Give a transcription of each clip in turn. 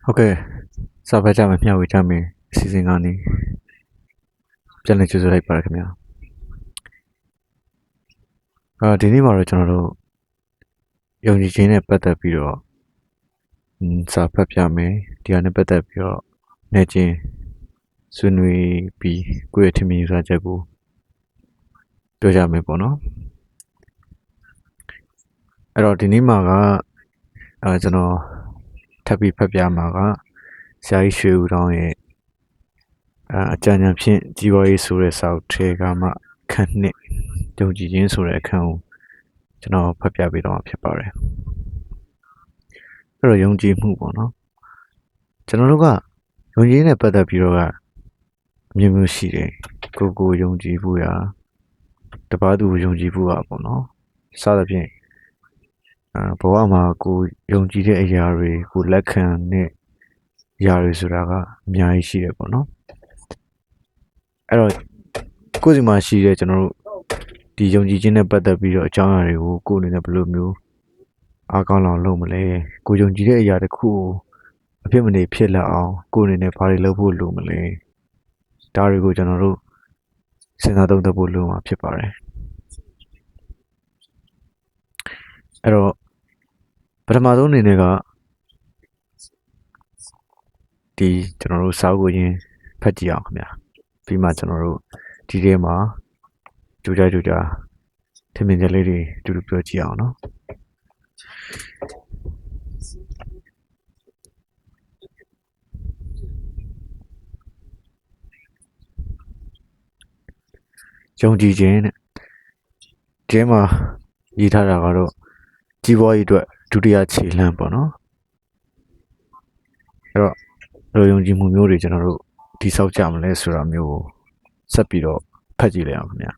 Okay, စာဖတ်ကြမယ်မျှဝေကြမယ်အစီအစဉ်ကနေပြန်လည်ကြိုဆိုလိုက်ပါရခင်ဗျာဒီနေ့မှာတော့ကျွန်တော်တို့ယုံကြည်ခြင်းနဲ့ပတ်သက်ပြီးတော့စာဖတ်ပြမယ်ဒီဟာနဲ့ပတ်သက်ပြီးတော့နေချင်းဆွေးနွေးပြီးကိုယ့်ရဲ့ထင်မြင်ယူဆချက်ကိုပြောကြမယ်ပေါ့နော်အဲ့တော့ဒီနေ့မှာကကျွန်တော်ထပ်ပြီးဖတ်ပြမှာကဆရာကြီးရွှေဦးတောင်းရဲ့အကြံဉာဏ်ဖြင့်ကြီးပွားရေးဆိုတဲ့စာအုပ်ထဲကမှခန်းနှစ်ယုံကြည်ခြင်းဆိုတဲ့အခန်းကိုကျွန်တော်ဖတ်ပြပေးတော့မှာဖြစ်ပါတယ်အဲ့တော့ယုံကြည်မှုပေါ့နော်ကျွန်တော်တို့ကယုံကြည်နဲ့ပတ်သက်ပြီးတော့ကအမျိုးမျိုးရှိတယ်ကိုယုံကြည်ဖို့ရာတပါးသူယုံကြည်ဖို့ရာပေါ့နော်စသဖြင့်ဘဝမှာကိုယုံကြည်တဲ့အရာတွေကိုလက်ခံတဲ့အရာတွေဆိုတာကအများကြီးရှိတယ်ပေါ့နော်အဲ့တော့ကိုယ်စီမှာရှိတဲ့ကျွန်တော်တို့ဒီယုံကြည်ခြင်းနဲ့ပတ်သက်ပြီးတော့အကြောင်းအရာတွေကိုကိုယ်အနေနဲ့ဘယ်လိုမျိုးအားကောင်းအောင်လုပ်မလဲကိုယုံကြည်တဲ့အရာတစ်ခုကိုအဖြစ်မနေဖြစ်လာအောင်ကိုယ်အနေနဲ့ဘာတွေလုပ်ဖို့လိုမလဲဒါတွေကိုကျွန်တော်တို့စဉ်းစားသုံးသပ်ဖို့လိုမှာဖြစ်ပါတယ်အဲ့တော့ပထမဆုံးအနေနဲ့ကဒီကျွန်တော်တို့စာအုပ်ကိုရင်းဖတ်ကြည့်အောင်ခင်ဗျာပြီးမှကျွန်တော်တို့ဒီထဲမှာကြိုးကြားထင်မြင်ချက်လေးတွေတူတူပြောကြည့်အောင်နော်ယုံကြည်ခြင်းတဲ့ဒီမှာရေးထားတာကတော့ကြီးပွားရေးအတွက်ဒုတိယခြေလှမ်းပေါ့နော်အဲ့တော့ယုံကြည်မှုမျိုးတွေကျွန်တော်တို့တိဆောက်ကြမလဲဆိုတာမျိုးကိုဆက်ပြီးတော့ဖတ်ကြည့်လိုက်အောင်ခင်ဗျာ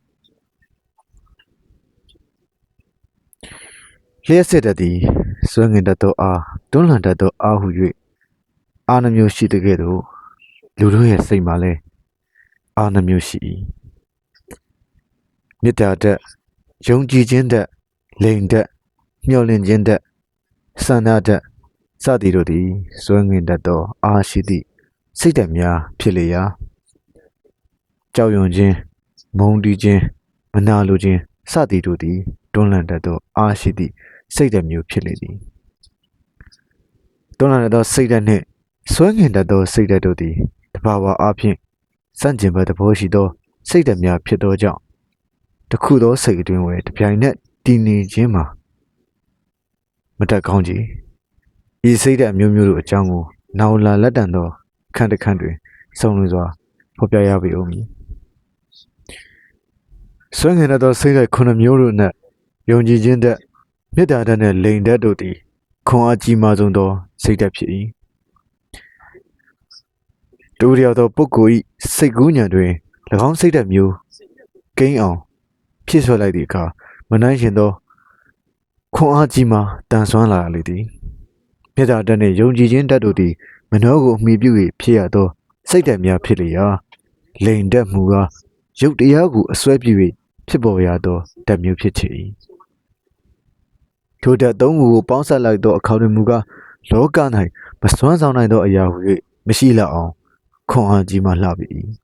လျှက်စစ်တတ်သည်စွန့်ငင်တတ်သောအားတွန်းလှန်တတ်သောအားဟု၍အားနှမျိုးရှိတဲ့ကဲ့သို့လူတို့ရဲ့စိတ်မှာလည်းအားနှမျိုးရှိ၏မေတ္တာတတ်ယုံကြည်ခြင်းတတ်လိန်တတ်မျှော်လင့်ခြင်းတတ်စန္ဒတတ်စသည်တို့သည်စွန့်ငင်တတ်သောအားရှိသည့်စိတ်ဓာတ်များဖြစ်လေရာကြောက်ရွံ့ခြင်းမုန်းတီးခြင်းမနာလိုခြင်းစသည်တို့သည်တွန်းလှန်တတ်သောအားရှိသည့်စိတ်ဓာတ်မျိုးဖြစ်လေသည်တွန်းလှန်တတ်သောစိတ်ဓာတ်နှင့်စွန့်ငင်တတ်သောစိတ်ဓာတ်တို့သည်တဘာဝအားဖြင့်စန့်ကျင်ဘက်သဘောရှိသောစိတ်ဓာတ်များဖြစ်သောကြောင့်တခုသောစိတ်အတွင်းဝယ်တပြိုင်နက်တည်နေခြင်းမှာမတက်ကောင်းကြဤစိတ်ဓာတ်မျိုးတို့အကြောင်းကိုနောက်လာလက်တန်သောခန့်တစ်ခန့်တွင်စုံလင်စွာဖော်ပြရပေဦးမည်စွန့်ငင်တတ်သောစိတ်ဓာတ်ခုနှစ်မျိုးတို့နှင့်ယုံကြည်ခြင်းတတ်မေတ္တာတတ်နှင့်လိန်တတ်တို့သည်ခွန်အားကြီးမားဆုံးသောစိတ်ဓာတ်ဖြစ်၏တူရသောပုဂ္ဂိုလ်၏စိတ်ကူးဉာဏ်တွင်၎င်းစိတ်ဓာတ်မျိုးကိန်းအောင်ဖြစ်ဆွဲလိုက်သည့်အခါမနှိုင်းရှင်သောခွန်အားကြီးမားတန်ဆွမ်းလာလေသည်မေတ္တာတတ်နှင့်ယုံကြည်ခြင်းတတ်တို့သည်မနှောကိုအမိပြု၍ဖြစ်ရသောစိတ်ဓာတ်များဖြစ်လျာလိန်တတ်မှုကားရုပ်တရားကိုအစွဲပြု၍ဖြစ်ပေါ်ရသောဓာတ်မျိုးဖြစ်ချေ၏ထိုဓာတ်သုံးခုကိုပေါင်းစပ်လိုက်သောအခါတွင်မူကားလောက၌မစွမ်းဆောင်နိုင်သောအရာဟု၍မရှိလောက်အောင်ခွန်အားကြီးမားလှပေ၏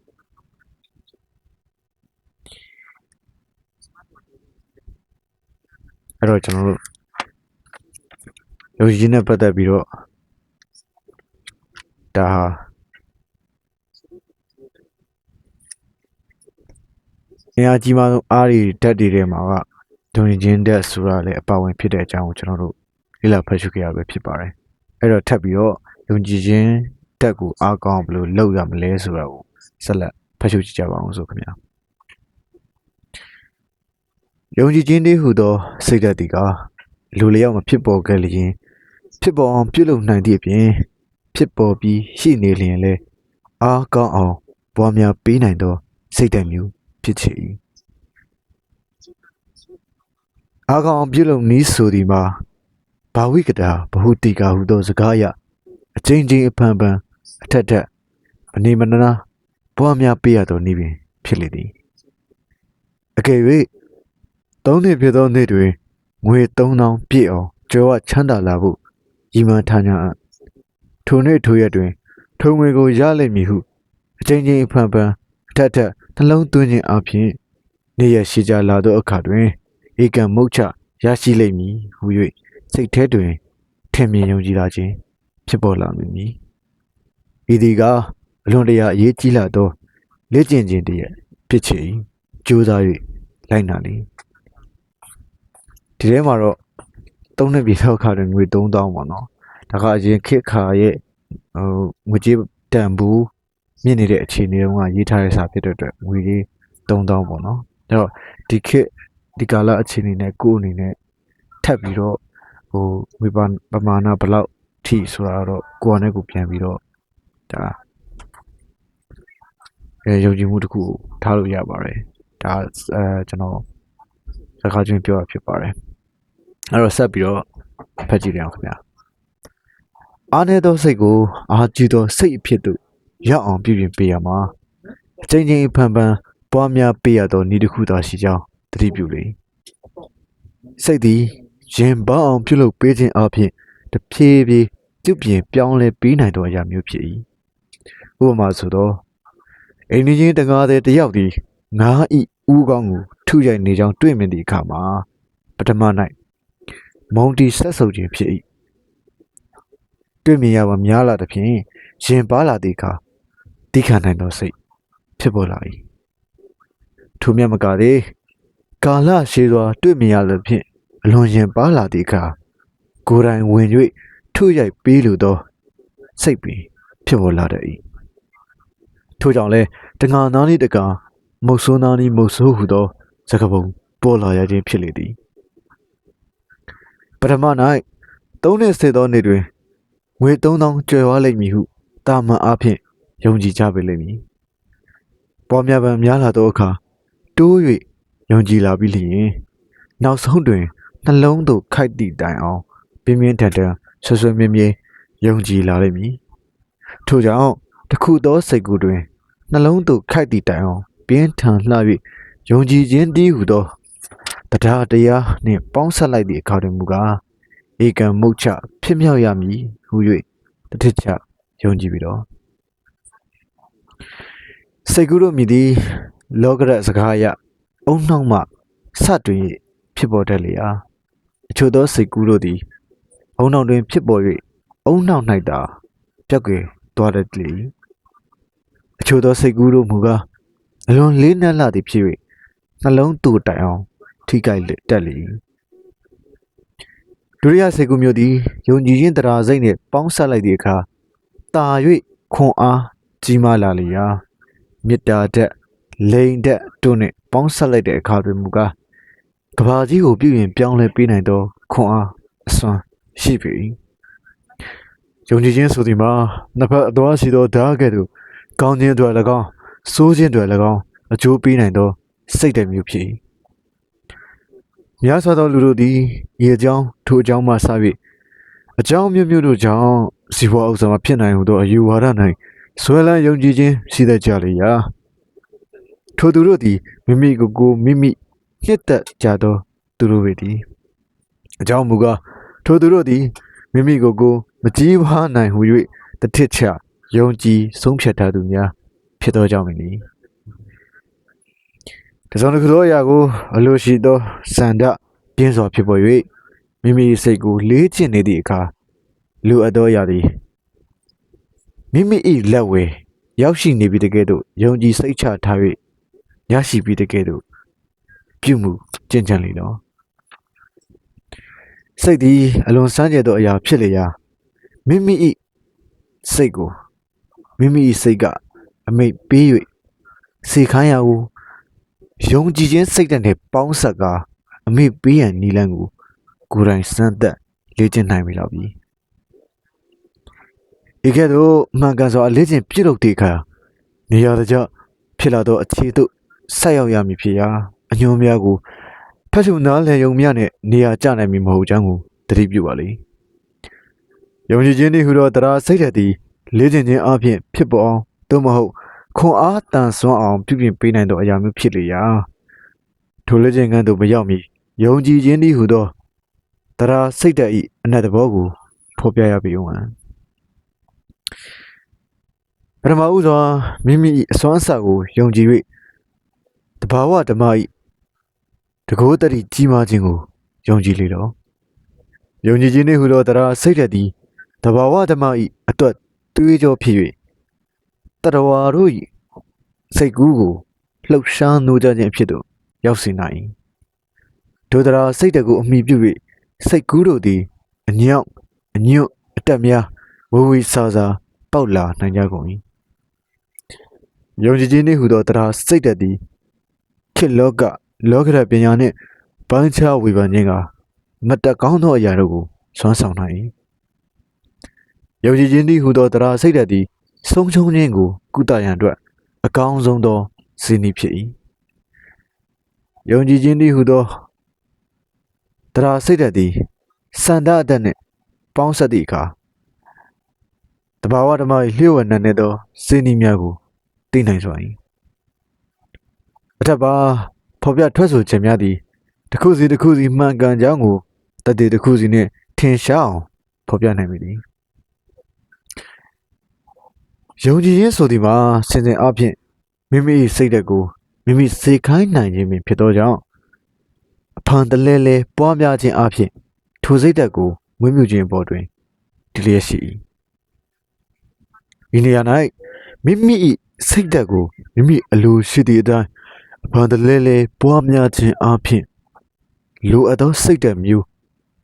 အဲ့တော့ကျွန်တော်တို့ယုံကြည်ခြင်းနဲ့ပတ်သက်ပြီးတော့ဒါဟာအင်အားကြီးမားဆုံးအားတွေဓာတ်တွေထဲမှာကယုံကြည်ခြင်းဓာတ်ဆိုတာလည်းအပါဝင်ဖြစ်တဲ့အကြောင်းကိုကျွန်တော်တို့လေ့လာဖတ်ရှုခဲ့ရပဲဖြစ်ပါတယ်အဲ့တော့ထပ်ပြီးတော့ယုံကြည်ခြင်းဓာတ်ကိုအားကောင်းဘယ်လိုလုပ်ရမလဲဆိုတာကိုဆက်လက်ဖတ်ရှုကြည့်ကြပါအောင်ဆိုခင်ဗျာယုံကြည်ခြင်းတည်းဟူသောစိတ်ဓာတ်ဒီကလူလျောက်မဖြစ်ပေါ်ခဲ့လျင်ဖြစ်ပေါ်အောင်ပြုလုပ်နိုင်သည့်အပြင်ဖြစ်ပေါ်ပြီးရှိနေလျင်လည်းအားကောင်းအောင်ပွားများပေးနိုင်သောစိတ်ဓာတ်မျိုးဖြစ်ချေ၏အားကောင်းအောင်ပြုလုပ်နည်းဆိုသည်မှာဘာဝိကတာဘဟုတိကာဟုသောစကားအရအချင်းချင်းအဖန်ဖန်အထက်ထက်အနေမနာပွားများပေးရသောနည်းပင်ဖြစ်လေသည်အကယ်၍3နှစ်ဖြစ်သောနေ့တွင်ငွေ3000ပြည့်အောင်ကြွယ်ဝချမ်းသာလာဖို့ရည်မှန်းထားကြ ထိုနေ့ထိုရက်တွင်ထုံငွေကိုရလိမ့်မည်ဟုအချိန်ချင်းဖန်ဖန်အထက်ထက်နှလုံးသွင်းခြင်းအပြင်နေရရှိကြလာသောအခါတွင်ဧကံမုတ်ချရရှိလိမ့်မည်ဟု၍စိတ်ထဲတွင်ထင်မြင်ယုံကြည်လာခြင်းဖြစ်ပေါ်လာမည်။ဤသည်ကအလွန်တရာအရေးကြီးလာသောလေ့ကျင့်ခြင်းတည်းဖြစ်ချေကြိုးစား၍လိုက်နာလေ။ဒီထဲမှာတော့သုံးနှစ်ပြည့်သောအခါတွင်ငွေ3000ပေါ့နော်။ဒါကအရင်ခေတ်ခါရဲ့ငွေကြေးတန်ဖိုးမြင့်နေတဲ့အခြေအနေတုန်းကရေးထားတဲ့စာဖြစ်တဲ့အတွက်ငွေကြီး3000ပေါ့နော်။အဲ့တော့ဒီခေတ်ဒီကာလအခြေအနေနဲ့ကိုယ်အနေနဲ့ထပ်ပြီးတော့ငွေပမာဏဘယ်လောက်ထိဆိုတာတော့ကိုယ်အနေနဲ့ကိုပြန်ပြီးတော့ဒါယုံကြည်မှုတစ်ခုထားလို့ရပါတယ်ဒါကျွန်တော်စကားချင်းပြောတာဖြစ်ပါတယ်အဲ့တော့ဆက်ပြီးတော့ဖတ်ကြည့်ရအောင်ခင်ဗျာအားနည်းသောစိတ်ကိုအားကြီးသောစိတ်အဖြစ်သို့ရောက်အောင်ပြုပြင်ပေးရမှာအချိန်ချင်းဖန်ဖန်ပွားများပေးရသောဤတစ်ခုသာရှိကြောင်းသတိပြုလေစိတ်သည်ရင်ပေါအောင်ပြုလုပ်ပေးခြင်းအပြင်တဖြည်းဖြည်းပြုပြင်ပြောင်းလဲပေးနိုင်သောအရာမျိုးဖြစ်၏ဥပမာဆိုသောအိမ်နီးချင်းတကားတဲ့တယောက်သည်ငါးဤဥကောင်းကိုထုရိုက်နေကြောင်းတွေ့မြင်သည့်အခါမှာပထမ၌မုံတီဆက်ဆုပ်ခြင်းဖြစ်၏တွေ့မြင်ရပါများလာသဖြင့်ရင်ပါလာသည့်အခါတိခဏနိုင်သောစိတ်ဖြစ်ပေါ်လာ၏ထိုမြတ်မကသေးကာလရှည်စွာတွေ့မြင်ရသဖြင့်အလွန်ရင်ပါလာသည့်အခါကိုယ်တိုင်ဝင်၍ထုရိုက်ပေးလိုသောစိတ်ပင်ဖြစ်ပေါ်လာတတ်၏ထို့ကြောင့်လဲတငါနာနီတကာမုတ်ဆိုးနာနီမုတ်ဆိုးဟုသောစကားပုံပေါ်လာရခြင်းဖြစ်လေသည်ပထမ၌3နှစ်စေသောနေ့တွင်ငွေ3000ကျွယ်ဝလိမ့်မည်ဟုတာမန်အားဖြင့်ယုံကြည်ကြပေလိမ့်မည်ပေါ်များပန်များလာသောအခါတိုး၍ယုံကြည်လာပြီးလျင်နောက်ဆုံးတွင်နှလုံးသို့ခိုက်သည့်တိုင်အောင်ပြင်းပြင်းထန်ထန်ဆွဆွမြဲမြဲယုံကြည်လာလိမ့်မည်ထို့ကြောင့်တခုသောစိတ်ကူးတွင်နှလုံးသို့ခိုက်သည့်တိုင်အောင်ပြင်းထန်လှ၍ယုံကြည်ခြင်းတည်းဟုသောတရားတရားနှင့်ပေါင်းဆက်လိုက်သည့်အခါတွင်မူကားဧကံမုတ်ချဖြစ်မြောက်ရမည်ဟု၍တထစ်ချယုံကြည်ပြီးတော့စိတ်ကူးတို့မြည်သည်လောကရစကားအရအုံနှောက်မှစတွင်ဖြစ်ပေါ်တတ်လေရာအချို့သောစိတ်ကူးတို့သည်အုံနှောက်တွင်ဖြစ်ပေါ်၍အုံနှောက်၌သာပြက်ကွယ်သွားတတ်လေအချို့သောစိတ်ကူးတို့မူကားအလွန်လေးနက်လာသည်ဖြစ်၍နှလုံးတူတိုင်အောင်ထိကြိုက်တတ်လေဒုတိယစိတ်ကူးမျိုးသည်ယုံကြည်ခြင်းတရားစိတ်နှင့်ပေါင်းစပ်လိုက်သည့်အခါတာ၍ခွန်အားကြီးမားလာလေရာမေတ္တာဓာတ်လိန်ဓာတ်တို့နှင့်ပေါင်းစပ်လိုက်တဲ့အခါတွင်မူကားကဘာကြီးကိုပြုရင်ပြောင်းလဲပေးနိုင်သောခွန်အားအစွမ်းရှိပြီယုံကြည်ခြင်းဆိုသည်မှာနှစ်ဖက်အသွားရှိသောဓာတ်ကဲ့သို့ကောင်းခြင်းအတွက်၎င်းဆိုးခြင်းအတွက်၎င်းအကျိုးပေးနိုင်သောစိတ်ဓာတ်မျိုးဖြစ်များစွာသောလူတို့သည်ဤအကြောင်းထိုအကြောင်းမှစ၍အကြောင်းမျိုးမျိုးတို့ကြောင့်ဇီဝဥစ္စာမဖြစ်နိုင်ဟုသောအယူဝါဒ၌ဆွဲလန်းယုံကြည်ခြင်းရှိတတ်ကြလေရာထိုသူတို့သည်မိမိကိုမိမိနှစ်သက်ကြသောသူတို့ပေသည်အကြောင်းမူကားထိုသူတို့သည်မိမိကိုမကြီးပွားနိုင်ဟု၍တထစ်ချယုံကြည်ဆုံးဖြတ်ထားသူများဖြစ်သောကြောင့်မည်တစုံတစ်ခုသောအရာကိုအလိုရှိသောစန္ဒပြင်းစွာဖြစ်ပေါ်၍မိမိစိတ်ကိုလေးကျင့်နေသည့်အခါလူအပ်သောအရာသည်မိမိ၏လက်ဝဲရောက်ရှိနေပြီတကယ်တော့ယုံကြည်စိတ်ချထား၍ရရှိပြီတကယ်တော့ပြုမှုကျင့်ကြံလေတော့စိတ်သည်အလွန်စမ်းကြဲသောအရာဖြစ်လေရာမိမိ၏စိတ်ကိုမိမိ၏စိတ်ကအမိတ်ပေး၍စေခိုင်းရဟုယုံကြည်ခြင်းစိတ်ဓာတ်နှင့်ပေါင်းစပ်ကာအမိတ်ပေးရန်နီလန်းကိုကိုယ်တိုင်စမ်းသပ်လေ့ကျင့်နိုင်ပြီလောက်ပြီဤကဲ့သို့မှန်ကန်စွာလေ့ကျင့်ပြုလုပ်သည့်အခါနေရာတကျဖြစ်လာသောအခြေသို့ဆက်ရောက်ရမည်ဖြစ်ရာအညွှန်းများကိုဖတ်ရှုနားလည်ယုံများနဲ့နေရာကျနိုင်မည်မဟုတ်ကြောင်းကိုသတိပြုပါလေယုံကြည်ခြင်းသည်ဟူသောတရားစိတ်ဓာတ်သည်လေ့ကျင့်ခြင်းအပြင်ဖြစ်ပေါ်အောင်သို့မဟုတ်ခွန်အားတန်ဆွမ်းအောင်ပြုပြင်ပေးနိုင်သောအရာမျိုးဖြစ်လေရာထိုလေ့ကျင့်ခန်းသို့မရောက်မီယုံကြည်ခြင်းသည်ဟူသောတရားစိတ်ဓာတ်၏အနက်သဘောကိုဖော်ပြရပေဦး ပထမဦးစွာမိမိ၏အစွမ်းအစကိုယုံကြည်၍တဘာဝဓမ္မ၏တကိုးတတိကြီးမားခြင်းကိုယုံကြည်လေတော့ယုံကြည်ခြင်းနှင့်ဟူသောတရားစိတ်ဓာတ်သည်တဘာဝဓမ္မ၏အတွက်တွေးကြောဖြစ်၍တတဝါတို့၏စိတ်ကူးကိုလှုပ်ရှားနိုးကြခြင်းအဖြစ်သို့ရောက်စေနိုင်ဒုတရားစိတ်ဓာတ်ကိုအမိပြု၍စိတ်ကူးတို့သည်အညောင်အညွတ်အတက်များဝဝီဆာဆာပေါက်လာနိုင်ကြကုန်၏ယုံကြည်ခြင်းနှင့်ဟူသောတရားစိတ်ဓာတ်သည်ခေတ်လောကရပညာနှင့်ပိုင်းခြားဝေဖန်ခြင်းကမတကောင်းသောအရာတို့ကိုစွမ်းဆောင်နိုင်၏ယုံကြည်ခြင်းသည်ဟူသောတရားစိတ်ဓာတ်သည်ဆုံးရှုံးခြင်းကိုကုသရန်အတွက်အကောင်းဆုံးသောဇီနည်းဖြစ်၏ယုံကြည်ခြင်းသည်ဟူသောတရားစိတ်ဓာတ်သည်စန္ဒအတ္တနှင့်ပေါင်းစပ်သည့်အခါတဘာဝဓမ္မ၏လျှို့ဝှက်နိုင်သောဇီနည်းများကိုသိနိုင်စွာ၏အထက်ပါဖော်ပြထွက်ဆိုခြင်းများသည်တစ်ခုစီမှန်ကန်ကြောင်းကိုတည်တစ်ခုစီနှင့်ထင်ရှားအောင်ဖော်ပြနိုင်ပြီယုံကြည်ခြင်းဆိုသည်မှာစင်အဖြင့်မိမိစိတ်ဓာတ်ကိုမိမိစေခိုင်းနိုင်ခြင်းပင်ဖြစ်သောကြောင့်အဖန်တလဲလဲပွားများခြင်းအဖြင့်ထိုစိတ်ဓာတ်ကိုမွေးမြူခြင်းပေါ်တွင်ဒီလျက်ရှိ၏ဤနေရာ၌မိမိ၏စိတ်ဓာတ်ကိုမိမိအလိုရှိသည့်အတိုင်းအဖန်တလဲလဲပွားများခြင်းအဖြင့်လိုအပ်သောစိတ်ဓာတ်မျိုး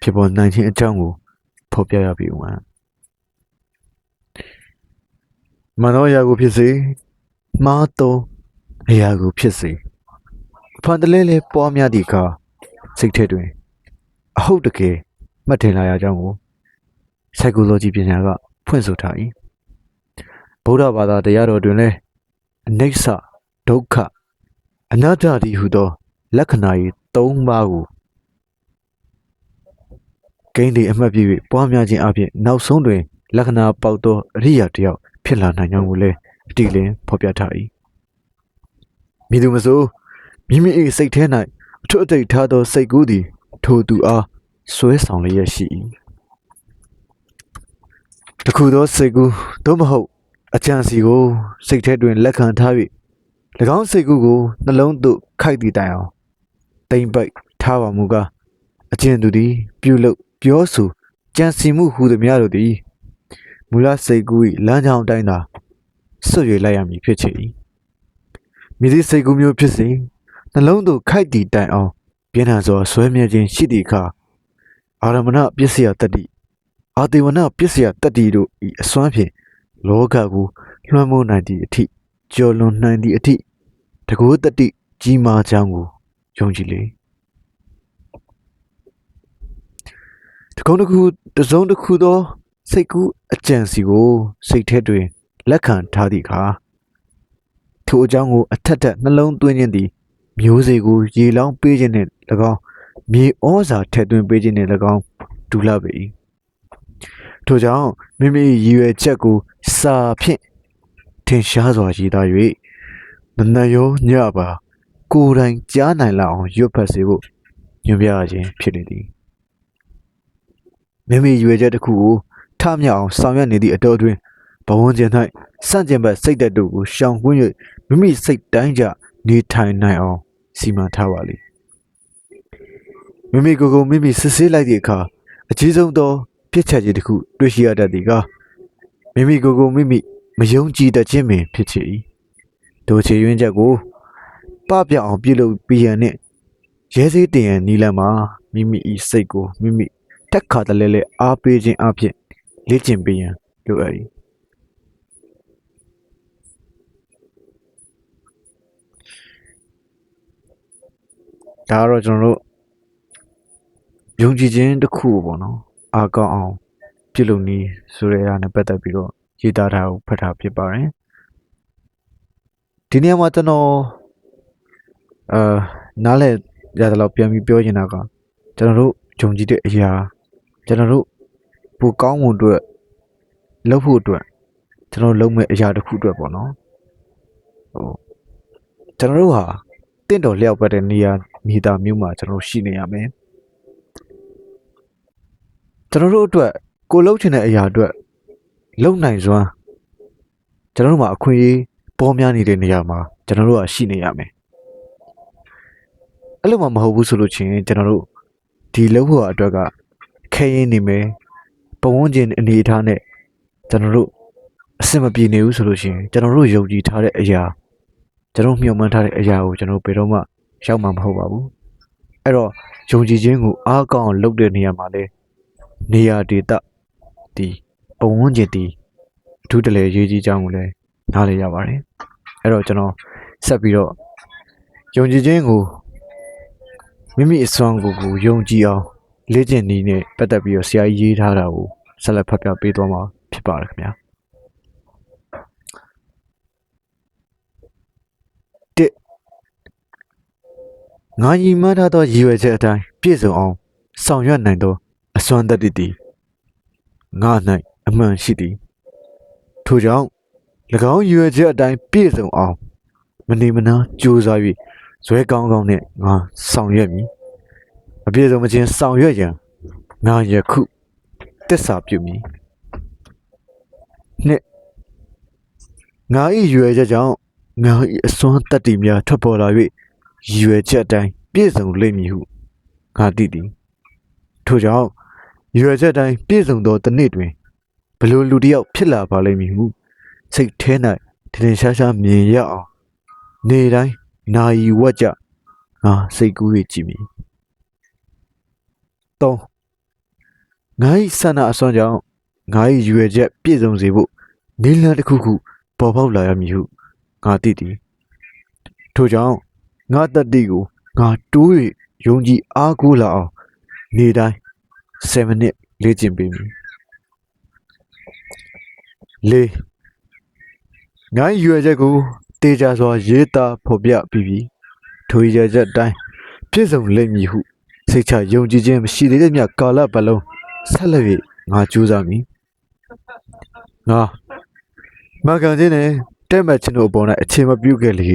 ဖြစ်ပေါ်နိုင်ခြင်းအကြောင်းကိုဖော်ပြရပြီဦးမနောရာကိုဖြစ်စေမှားသောအရာကိုဖြစ်စေဖန်တလဲလဲပွားများသည့်အခါစိတ်ထဲတွင်အဟုတ်တကယ်မှတ်ထင်လာရကြောင်းကို psychology ပညာကဖွင့်ဆိုထား၏ဗုဒ္ဓဘာသာတရားတော်တွင်လည်းအနိစ္စဒုက္ခအနတ္တတည်းဟုသောလက္ခဏာ၏၃ပါးကိုဂိမ်းတွေအမှတ်ပြု၍ပွားများခြင်းအပြင်နောက်ဆုံးတွင်လက္ခဏာပေါက်သောအရိယာတယောက်ဖြစ်လာနိုင်ကြောင်းကိုလည်းအတိအလင်းဖော်ပြထား၏မည်သူမဆိုမိမိ၏စိတ်ထဲ၌အထွတ်အထိပ်ထားသောစိတ်ကူးသည်ထိုသူအားဆွဲဆောင်လျက်ရှိ၏တခုသောစိတ်ကူးသို့မဟုတ်အကြံစီကိုစိတ်ထဲတွင်လက်ခံထား၍၎င်းစိတ်ကူးကိုနှလုံးသို့ခိုက်သည့်တိုင်အောင်တိမ်ပိုက်ထားပါမူကားအကျဉ်သူသည်ပြုလုပ်ပြောဆိုကြံစီမှုဟူသည်များတို့သည်မူလစိတ်ကူး၏လမ်းကြောင်းတိုင်းသာဆွတ်ရွေလိုက်ရမည်ဖြစ်ချေ၏မြည်သည့်စိတ်ကူးမျိုးဖြစ်စေနှလုံးသို့ခိုက်သည့်တိုင်အောင်ပြင်းထန်စွာဆွဲမြဲခြင်းရှိသည့်အခါအာရမဏပစ္စယတတ္တိအာတေဝနပစ္စယတတ္တိတို့၏အစွမ်းဖြင့်လောကကိုလွှမ်းမိုးနိုင်သည့်အထိကျော်လွန်နိုင်သည့်အထိတကူတတိကြီးမားကြောင်းကိုယုံကြည်လေတကုံတစ်ခုတစုံတစ်ခုသောစိတ်ကူးအကြံစီကိုစိတ်ထဲတွင်လက်ခံထားသည့်အခါထိုအကြောင်းကိုအထက်ထက်နှလုံးသွင်းခြင်းသည်မျိုးစေ့ကိုရေလောင်းပေးခြင်းနှင့်၎င်းမြေဩဇာထည့်သွင်းပေးခြင်းနှင့်၎င်းဒူလပေ၏ထို့ကြောင့်မိမိရည်ရွယ်ချက်ကိုစာဖြင့်ထင်ရှားစွာရေးသား၍မနက်ရောညပါကိုယ်တိုင်ကြားနိုင်လောက်အောင်ရွတ်ဖတ်စေဖို့ညွှန်ပြရခြင်းဖြစ်နေသည်မိမိရွယ်ချက်တစ်ခုကိုထမြောက်အောင်ဆောင်ရွက်နေသည့်အတော်တွင်ဘဝန်းကျင်၌စန့်ကျင်ဘက်စိတ်ဓာတ်တို့ကိုရှောင်ကွင်း၍မိမိစိတ်တိုင်းကြနေထိုင်နိုင်အောင်စီမံထားပါလိမ့်မိမိကိုယ်ကိုမိမိစစ်ဆေးလိုက်သည့်အခါအကြီးဆုံးသောပြစ်ချက်ကြီးတစ်ခုတွေ့ရှိရတတ်သည်ကမိမိကိုယ်ကိုမိမိမယုံကြည်တတ်ခြင်းပင်ဖြစ်ချေ၏တို့ချေယွင်းချက်ကိုပပြအောင်ပြုလုပ်ပြီးရန်နှင့်ရဲစေးတင်ရန်နီလန်မှာမိမိ၏စိတ်ကိုမိမိတက်ခါတလဲလဲအားပေးခြင်းအပြင်လေ့ကျင့်ပေးရန်လိုအပ်၏ဒါကတော့ကျွန်တော်တို့ယုံကြည်ခြင်းတစ်ခုပေါ့နော်အားကောင်းအောင်ပြုလုပ်နည်းဆိုတဲ့အရာနဲ့ပတ်သက်ပြီးတော့ရေးသားထားကိုဖတ်ထားဖြစ်ပါတယ်ဒီနေရာမှာကျွန်တော်နားလည်ရတယ်လို့ပြန်ပြီးပြောချင်တာကကျွန်တော်တို့ယုံကြည်တဲ့အရာကျွန်တော်တို့ပိုကောင်းမှုအတွက်လုပ်ဖို့အတွက်ကျွန်တော်လုပ်မဲ့အရာတစ်ခုအတွက်ပေါ့နော်ကျွန်တော်တို့ဟာတင့်တော်လျောက်ပတ်တဲ့နေရာမြေသားမျိုးမှာကျွန်တော်ရှိနေရမယ်ကျွန်တော်တို့အတွက်ကိုလှုပ်ချင်တဲ့အရာအတွက် လုံနိုင်စွမ်းကျွန်တော်တို့မှာအခွင့်အရေးပေါ်များနေတဲ့နေရာမှာကျွန်တော်တို့ကရှိနေရမယ်အဲ့လိုမှမဟုတ်ဘူးဆိုလို့ချင်းကျွန်တော်တို့ဒီလောက်ဖို့အတွက်ကခဲရင်နေမယ်ပတ်ဝန်းကျင်အနေအထားနဲ့ကျွန်တော်တို့အဆင်မပြေနေဘူးဆိုလို့ချင်းကျွန်တော်တို့ယုံကြည်ထားတဲ့အရာကျွန်တော်မျှော်မှန်းထားတဲ့အရာကိုကျွန်တော်ဘယ်တော့မှရောက်မှာမဟုတ်ပါဘူးအဲ့တော့ယုံကြည်ခြင်းကိုအားကောင်းအောင်လုပ်တဲ့နေရာမှာလဲနေရာဒေသဒီပတ်ဝန်းကျင်ဒီအထူးတလဲရေးကြီးကြောင်းကိုလည်းနားလည်ရပါတယ်အဲ့တော့ကျွန်တော်ဆက်ပြီးတော့ယုံကြည်ခြင်းကိုမိမိအစွမ်းကိုယုံကြည်အောင်လေ့ကျင့်နည်းနဲ့ပတ်သက်ပြီးတော့ဆရာကြီးရေးထားတာကိုဆက်လက်ဖတ်ပြပေးသွားမှာဖြစ်ပါတယ်ခင်ဗျာငါညီမထားသောရည်ရွယ်ချက်အတိုင်းပြည့်စုံအောင်ဆောင်ရွက်နိုင်သောအစွမ်းတတ္တိသည်ငါ၌အမှန်ရှိသည်ထို့ကြောင့်၎င်းရည်ရွယ်ချက်အတိုင်းပြည့်စုံအောင်မနေမနာကြိုးစား၍ဇွဲကောင်းကောင်းနဲ့ငါဆောင်ရွက်မည်အပြည့်စုံမခြင်းဆောင်ရွက်ရန်ငါယခုတစ္ဆာပြုမည်နှစ်ငါ၏ရည်ရွယ်ချက်ကြောင့်ငါ၏အစွမ်းတတ္တိများထွက်ပေါ်လာ၍ရည်ရွယ်ချက်အတိုင်းပြည့်စုံလိမ့်မည်ဟုငါသိသည်ထို့ကြောင့်ရည်ရွယ်ချက်အတိုင်းပြည့်စုံသောတစ်နေ့တွင်ဘယ်လိုလူတစ်ယောက်ဖြစ်လာပါလိမ့်မည်ဟုစိတ်ထဲ၌ထင်ထင်ရှားရှားမြင်ရအောင်နေတိုင်းနာယီဝက်ကြငါစိတ်ကူး၍ကြည့်မည်၃ငါ၏ဆန္ဒအစွမ်းကြောင့်ငါ၏ရည်ရွယ်ချက်ပြည့်စုံစေဖို့နည်းလမ်းတစ်ခုခုပေါ်ပေါက်လာရမည်ဟုငါသိသည်ထို့ကြောင့်ငါတတ္တိကိုငါတိုး၍ယုံကြည်အားကိုးလာအောင်နေတိုင်း7မိနစ်လေ့ကျင့်ပေးမည်၄ငါရွယ်ချက်ကိုတေချာစွာရေးသားဖော်ပြပြီးပြီထိုရွယ်ချက်တိုင်းပြည့်စုံလိမ့်မည်ဟုစိတ်ချယုံကြည်ခြင်းမရှိသေးတဲ့မြတ်ကာလပတ်လုံးဆက်လက်၍ငါကြိုးစားမည်ငါမကန်ခြင်းနဲ့တဲ့မှတ်ခြင်းတို့အပေါ်၌အခြေမပြုခဲ့လေ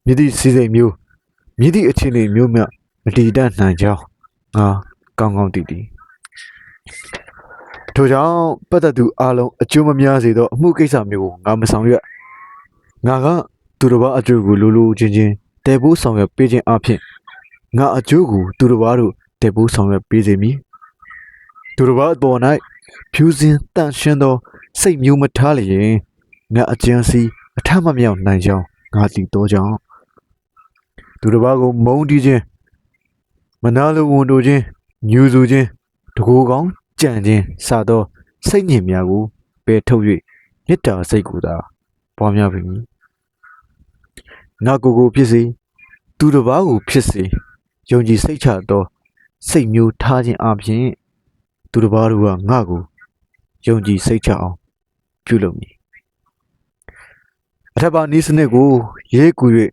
မြည်သည့်စီစိမ်မျိုးမြည်သည့်အခြေအနေမျိုးမြမတည်တတ်နိုင်ကြောင်းငါကောင်းကောင်းသိသည်ထို့ကြောင့်ပတ်သက်သူအလုံးအကျိုးမများစေသောအမှုကိစ္စမျိုးကိုငါမဆောင်ရွက်ငါကသူတစ်ပါးအကျိုးကိုလိုချင်းတည်ဖို့ဆောင်ရွက်ပေးခြင်းအပြင်ငါအကျိုးကိုသူတစ်ပါးတို့တည်ဖို့ဆောင်ရွက်ပေးစေမည်သူတစ်ပါးအပေါ်၌ဖြူစင်တန့်ရှင်းသောစိတ်မျိုးမထားလျင်ငါအကျဉ်းစီအထမမြောက်နိုင်ကြောင်းငါသိသောကြောင့်သူတစ်ပါးကိုမုန်းတီးခြင်းမနာလိုဝန်တိုခြင်းညူဆူခြင်းတကူကောင်းကြံခြင်းစသောစိတ်ညစ်များကိုပယ်ထုတ်၍မေတ္တာစိတ်ကိုသာပွားများပြီငါကိုဖြစ်စေသူတစ်ပါးကိုဖြစ်စေယုံကြည်စိတ်ချသောစိတ်မျိုးထားခြင်းအပြင်သူတစ်ပါးတို့ကငါကိုယုံကြည်စိတ်ချအောင်ပြုလုပ်မည်အထက်ပါနည်းစနစ်ကိုရေးကူ၍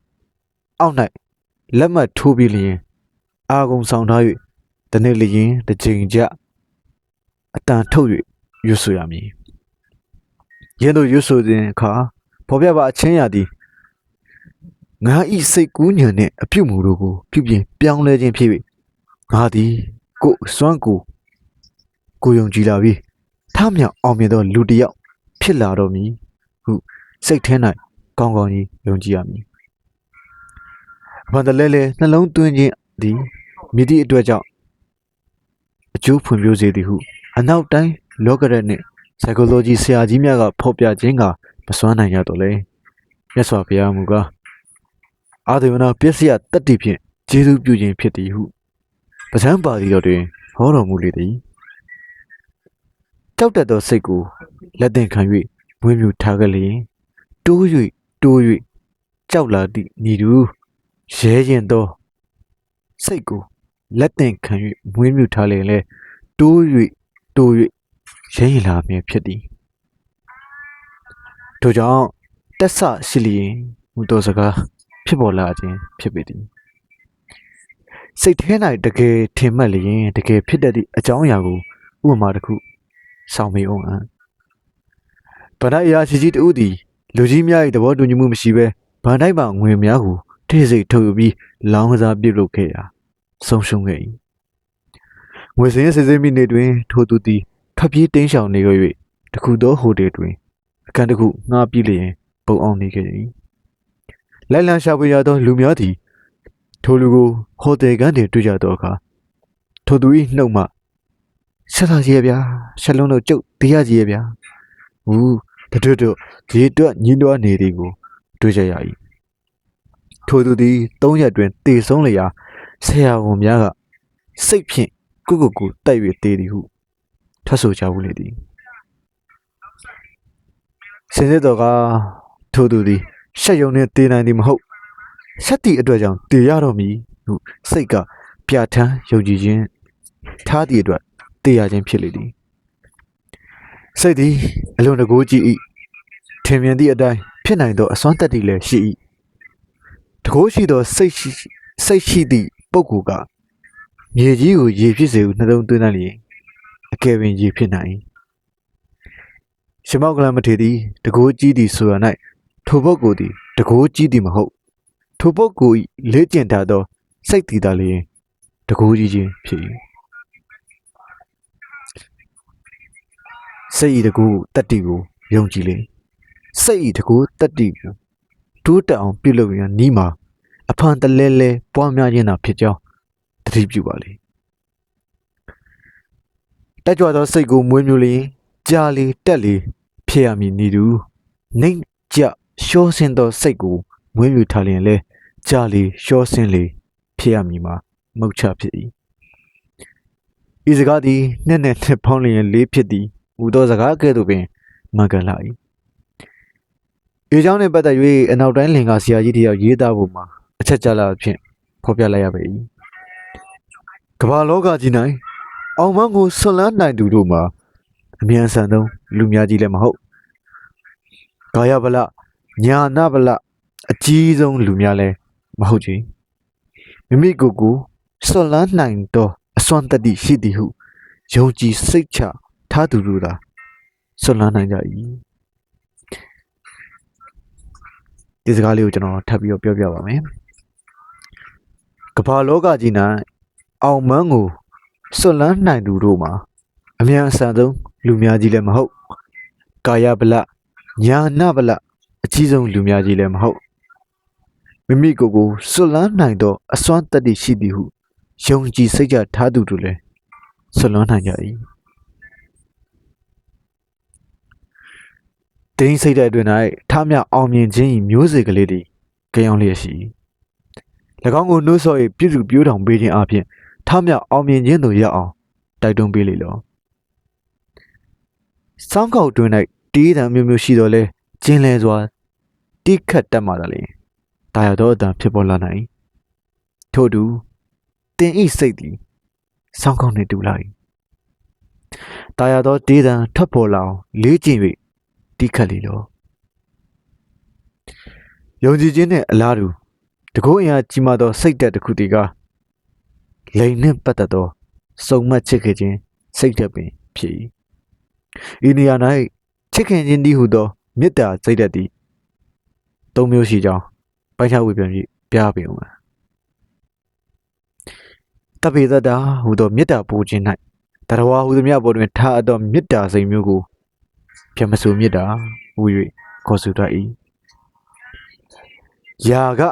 အောက်၌လက်မှတ်ထိုးပြီးလျင်အာကုံဆောင်ထား၍တနေ့လျင်တစ်ချိန်ကြအတန်ထုတ်၍ရွတ်ဆိုရမည်ယင်းတို့ရွတ်ဆိုခြင်းအခါဖော်ပြပါအချင်းရသည်ငါဤစိတ်ကူးညံနှင့်အပြုမူတို့ကိုပြုပြင်ပြောင်းလဲခြင်းဖြစ်၍ငါသည်ကိုယ်စွမ်းကိုယုံကြည်လာပြီးထမြောင်အောင်မြင်သောလူတစ်ယောက်ဖြစ်လာတော့မည်ဟုစိတ်ထဲ၌ကောင်းကောင်းကြီးယုံကြည်ရမည်ဘာတလဲလဲနှလုံးသွင်းခြင်းသည်မိသည့်အတွက်ကြောင့်အကျိုးဖွံ့ဖြိုးစေသည်ဟုအနောက်တိုင်းလောကရက်နှင့် psychology ဆရာကြီးများကဖော်ပြခြင်းကမစွမ်းနိုင်ရတော့လေမြတ်စွာဘုရားမူကားအာဒေဝနာပစ္စယတတ္တိဖြင့်ကျေးဇူးပြုခြင်းဖြစ်သည်ဟုပဋ္ဌာန်းပါဠိတော်တွင်ဟောတော်မူလေသည်ကြောက်တတ်သောစိတ်ကိုလက်သင့်ခံ၍မွေးမြူထားကြလျင်တိုး၍ကြောက်လာသည့်ဤသူရဲရင်သောစိတ်ကိုလက်သင့်ခံ၍မွေးမြူထားလျင်လည်းတိုး၍ရဲရင်လာမည်ဖြစ်သည်ထို့ကြောင့်တက်ဆရှိလျင်ဟူသောစကားဖြစ်ပေါ်လာခြင်းဖြစ်ပေသည်စိတ်ထဲ၌တကယ်ထင်မှတ်လျင်တကယ်ဖြစ်တတ်သည့်အကြောင်းအရာကိုဥပမာတစ်ခုဆောင်မေအောင်ဗန္ဒအရာရှိကြီးတို့သည်လူကြီးများ၏သဘောတူညီမှုမရှိဘဲဗန္ဒိုက်မှငွေများကိုထိစိတ်ထုတ်ယူပြီးလောင်းကစားပြုတ်လုပ်ခဲ့ရာဆုံးရှုံးခဲ့၏ငွေစင်းစစ်စစ်မိနေတွင်ထိုသူသည်ထွက်ပြေးတိမ်းရှောင်နေ၍တ တခုသောဟိုတယ်တွင်အခန်းတစ်ခုငှားပြီးလျင်ပုံအောင်နေခဲ့သည်လိုက်လံရှာဖွေရသောလူများသည်ထိုလူကိုဟိုတယ်ကန်းတွင်တွေ့ကြသောအခါထိုသူ၏နှုတ်မှဆက်လာကြီးရဗျာဆက်လုံးတော့ကျုပ်တရားကြီးရဗျာဦးတတွတ်ဒီအတွက်ညှင်းတွားနေသည်ကိုတွေ့ကြရ၏ထိုသူသည်3ရက်တွင်တည်ဆုံးလျာဆရာဝန်များကစိတ်ဖြင့်ကိုတိုက်၍တည်သည်ဟုထွက်ဆိုကြဘူးလေသည်စင်စစ်တော်ကထိုသူသည်ရှက်ယုံနှင့်တည်နိုင်သည်မဟုတ်ဆက်သည့်အတွက်ကြောင့်တည်ရတော့မည်ဟုစိတ်ကပြဋ္ဌာန်းယုံကြည်ခြင်းထားသည့်အတွက်တည်ရခြင်းဖြစ်လေသည်စိတ်သည်အလွန်တကူကြည့်၏ထင်မြင်သည့်အတိုင်းဖြစ်နိုင်သောအစွမ်းတတ္တိလည်းရှိ၏တကူရှိသောစိတ်ရှိသည့်ပုဂ္ဂိုလ်ကမြေကြီးကိုရေဖြစ်စေဟုနှလုံးသွင်းလိုက်လျင်အကယ်ပင်ရေဖြစ်နိုင်ရှမောက်ကလမထေသည်တကူကြီးသည်ဆိုရ၌ထိုပုဂ္ဂိုလ်သည်တကူကြီးသည်မဟုတ်ထိုပုဂ္ဂိုလ်၏လေ့ကျင့်ထားသောစိတ်တည်တာလျင်တကူကြီးခြင်းဖြစ်၏စိတ်ဤတကူတတ္တိကိုယုံကြည်လေစိတ်ဤတကူတတ္တိကိုတိုးတက်အောင်ပြုလုပ်ရန်ဤမှာအဖန်တလဲလဲပွားများခြင်းသာဖြစ်ကြောင်းသတိပြုပါလေတက်ကြွသောစိတ်ကိုမွေးမြူလျင်ကြာလေတက်လေဖြစ်ရမည်နီတူနှိမ့်ကြရှောဆင်းသောစိတ်ကိုမွေးမြူထားလျင်လဲကြာလေရှောဆင်းလေဖြစ်ရမည်မှာမုတ်ချဖြစ်၏ဤစကားသည်နှစ်နဲ့နှစ်ပေါင်းလျင်လေးဖြစ်သည်ဟူသောစကားကဲ့သို့ပင်မှန်ကန်လာ၏ဤကြောင့်နှင့်ပတ်သက်၍အနောက်တိုင်းလင်္ကာဆရာကြီးတယောက်ရေးသားပုံမှာအချက်ကြလာဖြင့်ဖော်ပြလိုက်ရပေ၏ကမ္ဘာလောကကြီး၌အောင်မန်းကိုဆွလန်းနိုင်သူတို့မှာအမြန်ဆန်ဆုံးလူများကြီးလည်းမဟုတ်ကာယဗလညာနာဗလအကြီးဆုံးလူများလည်းမဟုတ်ချေမိမိကိုယ်ကိုဆွလန်းနိုင်သောအစွမ်းတတ္တိရှိသည်ဟုယုံကြည်စိတ်ချထားသူတို့သာဆွလန်းနိုင်ကြ၏ဒီစကားလေးကိုကျွန်တော်ထပ်ပြီးတော့ပြောပြပါမယ်ကမ္ဘာလောကကြီး၌အောင်မန်းကိုဆွလန်းနိုင်သူတို့မှာအမြန်အဆန်ဆုံးလူများကြီးလည်းမဟုတ်ကာယဗလညာနာဗလအကြီးဆုံးလူများကြီးလည်းမဟုတ်မိမိကိုယ်ကိုဆွလန်းနိုင်သောအစွမ်းတတ္တိရှိသည်ဟုယုံကြည်စိတ်ချထားသူတို့လည်းဆွလန်းနိုင်ကြ၏တင်းစိတ်တဲ့အတွင်း၌ထားမြအောင်မြင်ခြင်း၏မျိုးစေ့ကလေးတွေကြောင်လျက်ရှိ၎င်းကိုနှိုးဆော်၍ပြုစုပြောင်းထောင်ပေးခြင်းအပြင်ထားမြအောင်မြင်ခြင်းတို့ရအောင်တိုက်တွန်းပေးလေလောစောင်းကောက်တွင်၌တီးတံမျိုးမျိုးရှိတော်လဲကျင်းလဲစွာတိခတ်တတ်မှသာလေတာယာသောအတန်ဖြစ်ပေါ်လာနိုင်ထို့တူတင်ဤစိတ်သည်စောင်းကောက်နှင့်တူလာ၏တာယာသောတီးတံထွက်ပေါ်လာအောင်လေးကျင့်၍တိခတ်လေလောယုံကြည်ခြင်းနှင့်အလားတူတကုအင်အားကြီးမားသောစိတ်ဓာတ်တစ်ခုတည်းကလိန်နှင့်ပတ်သက်သောစုံမက်ချစ်ခင်ခြင်းစိတ်ဓာတ်ပင်ဖြစ်၏ဤနေရာ၌ချစ်ခင်ခြင်းတည်းဟုသောမေတ္တာစိတ်ဓာတ်သည်သုံးမျိုးရှိကြောင်းပိုက်ခြားဝေပြန်ပြီးပြပေအောင်တပိသတာဟူသောမေတ္တာပို့ခြင်း၌တရဝါဟူသည်မြပေါ်တွင်ထားအပ်သောမေတ္တာစိတ်မျိုးကိုပြမဆိုမေတ္တာဟူ၍ခေါ်ဆိုတတ်၏ယာက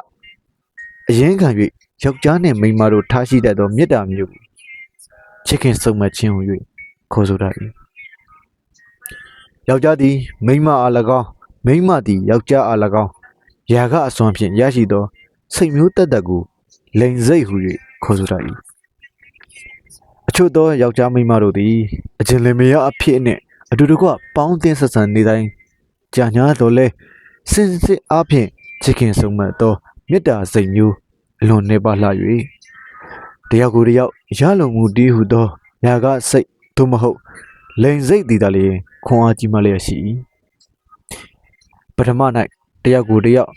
အရင်ခံ၍ယောက်ျားနှင့်မိန်းမတို့ထားရှိတတ်သောမေတ္တာမျိုးကိုချစ်ခင်စုံမက်ခြင်းဟူ၍ခေါ်ဆိုတတ်၏ယောက်ျားသည်မိန်းမအား၎င်းမိန်းမသည်ယောက်ျားအား၎င်းယာကအစွမ်းဖြင့်ရရှိသောစိတ်မျိုးတတ်ကိုလိန်စိတ်ဟူ၍ခေါ်ဆိုတတ်၏အချို့သောယောက်ျားမိန်းမတို့သည်အကျဉ်လင်မယားအဖြစ်နှင့်အတူတကွပေါင်းသင်းဆက်ဆံနေတိုင်းကြာညာတော်လဲစင်စစ်အားဖြင့်ချစ်ခင်ဆုံးမတ်သောမေတ္တာစိတ်မျိုးအလွန်နေပါလှ၍တယောက်ကိုတယောက်ရလုံမှုတည်းဟုသောညာကစိတ်သို့မဟုတ်လိန်စိတ်တည်တာလျင်ခွန်အားကြီးမှလျက်ရှိ၏ပထမ၌တယောက်ကိုတယောက်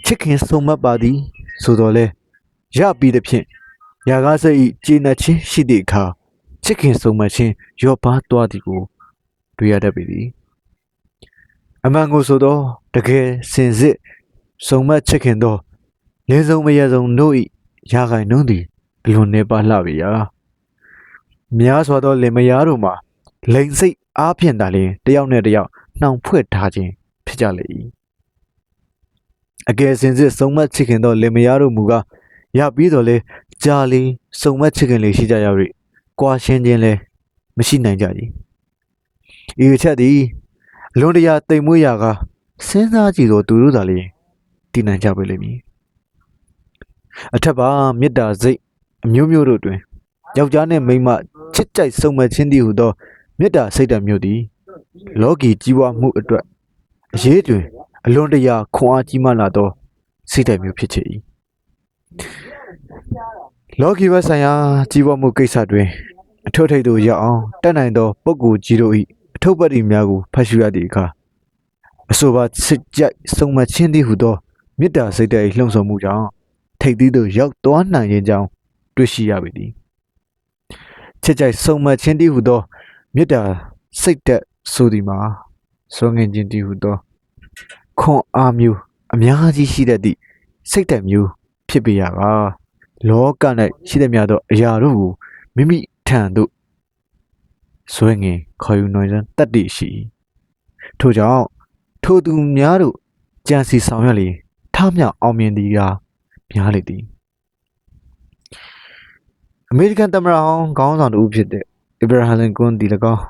ချစ်ခင်ဆုံးမတ်ပါသည်ဆိုတော်လဲရပြီးသဖြင့်ညာကစိတ်၏ကျေနပ်ခြင်းရှိသည့်အခါချစ်ခင်ဆုံးမတ်ခြင်းရောပါသွားသည်ကိုတွေ့ရတတ်ပေသည်အမှန်ကိုဆိုသောတကယ်စင်စစ်ဆုံးမချစ်ခင်သောလင်းဆုံးမရဆုံးတို့၏ရာဂိုင်နှုံးသည်အလွန်နေပါလှပေရာများစွာသောလင်မယားတို့မှာလိန်စိတ် အားဖြင့်သာလျှင်တယောက်နဲ့တယောက်နှောင်ဖွဲ့ထားခြင်းဖြစ်ကြလေ၏အကယ်စင်စစ်စုံမက်ချစ်ခင်သောလင်မယားတို့မူကားရပြီးတော့လေကြာလီစုံမက်ချစ်ခင်လေရှိကြရ၍ကွာရှင်းခြင်းလည်းမရှိနိုင်ကြ၏ဤအချက်သည်အလွန်တရာတိမ်မွေးရာကစဉ်းစားကြည့်သောသူတို့သာလျှင်တည်နိုင်ကြပေလိမ့်မည်အထက်ပါမေတ္တာစိတ်အမျိုးမျိုးတို့တွင်ယောက်ျားနှင့်မိန်းမချစ်ကြိုက်စုံမက်ခြင်းတည်းဟူသောမေတ္တာစိတ်ဓာတ်မျိုးသည်လောကီကြီးပွားမှုအတွက်အရေးတွင်အလွန်တရာခွန်အားကြီးမားလာသောစိတ်ဓာတ်မျိုးဖြစ်ချေ၏လောကီဘက်ဆိုင်ရာကြီးပွားမှုကိစ္စတွင်အထွတ်ထိပ်သို့ရောက်အောင်တက်နိုင်သောပုဂ္ဂိုလ်ကြီးတို့၏အထုပ်ပတ်တီများကိုဖတ်ရှုရသည့်အခါအဆိုပါစစ်ကြိုက်စုံမက်ခြင်းတည်းဟူသောမေတ္တာစိတ်ဓာတ်၏လှုံ့ဆော်မှုကြောင့်ထိပ်သီးသို့ရောက်သွားနိုင်ခြင်းကြောင့်တွေ့ရှိရပေသည်ချစ်ကြိုက်စုံမက်ခြင်းတည်းဟူသောမေတ္တာစိတ်ဓာတ်ဆိုသည်မှာစွန့်ငင်ခြင်းတည်းဟူသောခွန်အားမျိုးအများကြီးရှိတတ်သည့်စိတ်ဓာတ်မျိုးဖြစ်ပေရကလောက၌ရှိသမျှသောအရာတို့ကိုမိမိထံသို့စွန့်ငင်ခေါ်ယူနိုင်သောတတ်သိရှိထို့ကြောင့်ထိုသူများတို့ကြံစီဆောင်ရွက်လျင်ထမြောက်အောင်မြင်သည်ကများလေသည်အမေရိကန်သမ္မတဟောင်းခေါင်းဆောင်တူဖြစ်တဲ့အေဗရာဟမ်လင်ကွန်းသည်၎င်း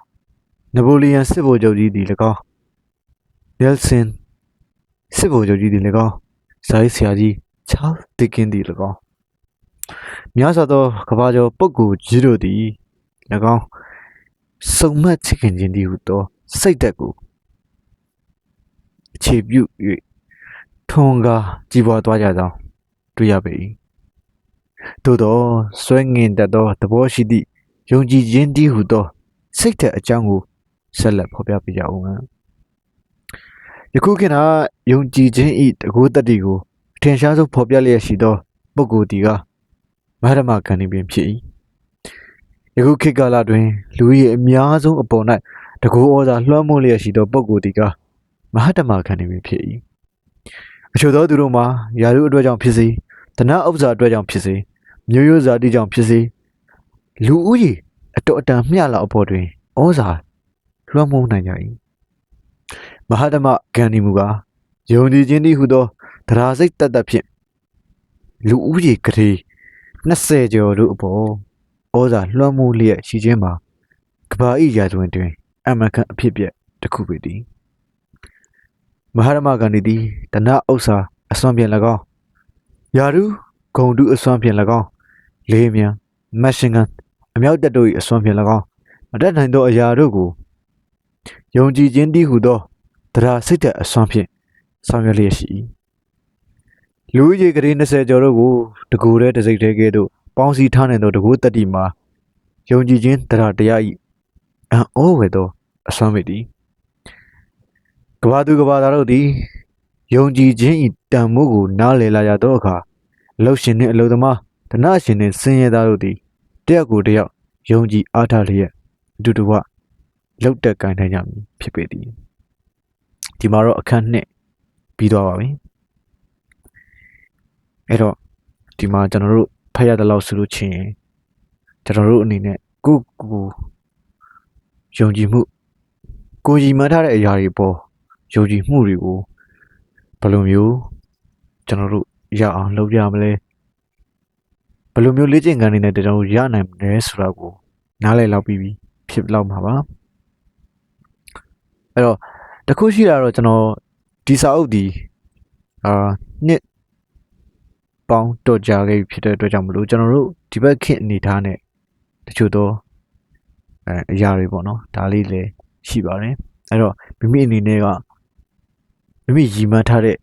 နပိုလီယန်စစ်ဗိုလ်ချုပ်ကြီးသည်၎င်းနယ်ဆင်စစ်ဗိုလ်ချုပ်ကြီးသည်၎င်းဇိုင်းဆရာကြီးချားလ်ဒစ်ကင်သည်၎င်းများစွာသောကမ္ဘာကျော်ပုဂ္ဂိုလ်ကြီးတို့သည်၎င်းစုံမက်ချစ်ခင်ခြင်းတည်းဟူသောစိတ်ဓာတ်ကိုအခြေပြု၍ထွန်းကားကြီးပွားသွားကြကြောင်းတွေ့ရပေ၏သို့သောစွဲငင်တတ်သောသဘောရှိသည့်ယုံကြည်ခြင်းတည်းဟူသောစိတ်ဓာတ်အကြောင်းကိုဆက်လက်ဖော်ပြပေးကြအောင်ယခုခေတ်၌ယုံကြည်ခြင်း၏တကူတတ္တိကိုအထင်ရှားဆုံးဖော်ပြလျက်ရှိသောပုဂ္ဂိုလ်သည်ကမဟာဓမ္မဂန္ဒီပင်ဖြစ်၏ယခုခေတ်ကာလတွင်လူ၏အများဆုံးအပေါ်၌တကူဩဇာလွှမ်းမိုးလျက်ရှိသောပုဂ္ဂိုလ်သည်ကမဟာဓမ္မဂန္ဒီပင်ဖြစ်၏အချို့သောသူတို့မှာယာရုအတွက်ကြောင့်ဖြစ်စေဓနဥစ္စာအတွက်ကြောင့်ဖြစ်စေမျိုးရိုးဇာတိကြောင့်ဖြစ်စေလူဦးရေအတော်အတန်မျှလောက်အပေါ်တွင်ဩဇာလွှမ်းမိုးနိုင်ကြ၏မဟာဓမ္မဂန္ဒီမူကားယုံကြည်ခြင်းတည်းဟူသောတရားစိတ်တတ်တတ်ဖြင့်လူဦးရေကလေး20ကျော်တို့အပေါ်ဩဇာလွှမ်းမိုးလျက်ရှိခြင်းမှာကဘာဤရာဇဝင်တွင်အမှန်ကန်အဖြစ်ပြက်တစ်ခုပေသည်မဟာဓမ္မဂန္ဒီသည်ဓနဥစ္စာအစွမ်းဖြင့်၎င်းယာရုဂုံတုအစွမ်းဖြင့်၎င်းလေးမြန်မက်ရှင်ဂန်အမြောက်တပ်တို့၏အစွမ်းဖြင့်၎င်းမတတ်နိုင်သောအရာတို့ကိုယုံကြည်ခြင်းတည်းဟူသောတရားစိတ်ဓာတ်အစွမ်းဖြင့်ဆောင်ရွက်လျက်ရှိ၏လူဦးရေကလေး20ကျော်တို့ကိုတကူတဲ့တစိတ်သေးကဲ့သို့ပေါင်းစည်းထားနိုင်သောတကူတတ္တိမှာယုံကြည်ခြင်းတရား၏အံ့ဩဝယ်သောအစွမ်းပေသည်ကဘာသူကဘာသားတို့သည်ယုံကြည်ခြင်း၏တန်မိုးကိုနားလည်လာရသောအခါအလုရှင်နှင့်အလုသမားဓနရှင်နှင့်ဆင်းရဲသားတို့သည်တယောက်ကိုတယောက်ယုံကြည်အားထားလျက်အတူတကွလှုပ်တက်ကိုင်းနိုင်ကြမည်ဖြစ်ပေသည်ဒီမှာတော့အခန်းနှစ်ပြီးသွားပါပြီအဲ့တော့ဒီမှာကျွန်တော်တို့ဖတ်ရတဲ့လောက်ဆိုလို့ချင်းကျွန်တော်တို့အနေနဲ့ကိုယုံကြည်မှုကိုကြီးမှန်းထားတဲ့အရာတွေပေါ်ယုံကြည်မှုတွေကိုဘယ်လိုမျိုးကျွန်တော်တို့ရအောင်လုပ်ရမလဲဘယ်လိုမျိုးလေ့ကျင့်ခန်းတွေနဲ့ကျွန်တော်တို့ရနိုင်မလဲဆိုတာကိုနားလည်လောက်ပြီးဖြစ်လောက်မှာပါအဲ့တော့တခုရှိတာတော့ကျွန်တော်ဒီစာအုပ်ဒီနှစ်ပေါင်းတော့ကြာခဲ့ဖြစ်တဲ့အတွက်ကြောင့်မလို့ကျွန်တော်တို့ဒီဘက်ခေတ်အနေထားနဲ့တချို့တော့အရာတွေပေါ့နော်ဒါလေးလည်းရှိပါတယ်အဲ့တော့မိမိအနေနဲ့ကမိမိရည်မှန်းထားတဲ့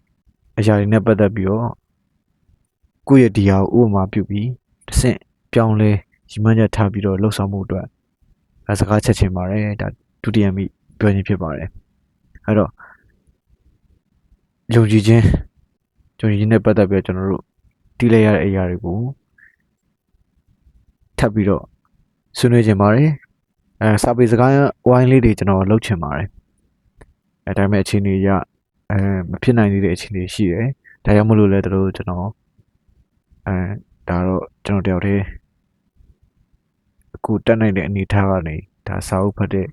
အရာတွေနဲ့ပတ်သက်ပြီးတော့ကိုယ့်ရဲ့ဒီဟာကိုဥပမာပြုပြီးတစ်ဆင့်ပြောင်းလဲရည်မှန်းချက်ထားပြီးတော့လှုပ်ဆောင်မှုအတွက်စကားချက်ချင်ပါတယ်ဒါဒုတိယမိပြောခြင်းဖြစ်ပါတယ်အဲ့တော့ယုံကြည်ခြင်းနဲ့ပတ်သက်ပြီးကျွန်တော်တို့တီးလိုက်ရတဲ့အရာတွေကိုထပ်ပြီးတော့ဆွေးနွေးခြင်းပါတယ်စာပေစကားဝိုင်းလေးတွေကျွန်တော်လုပ်ချင်ပါတယ်ဒါပေမဲ့အခြေအနေရမဖြစ်နိုင်သေးတဲ့အခြေအနေရှိတယ်ဒါကြောင့်မလို့လဲတို့ကျွန်တော်ဒါတော့ကျွန်တော်တယောက်တည်းအခုတက်နိုင်တဲ့အနေအထားကနေဒါစာအုပ်ဖတ်တဲ့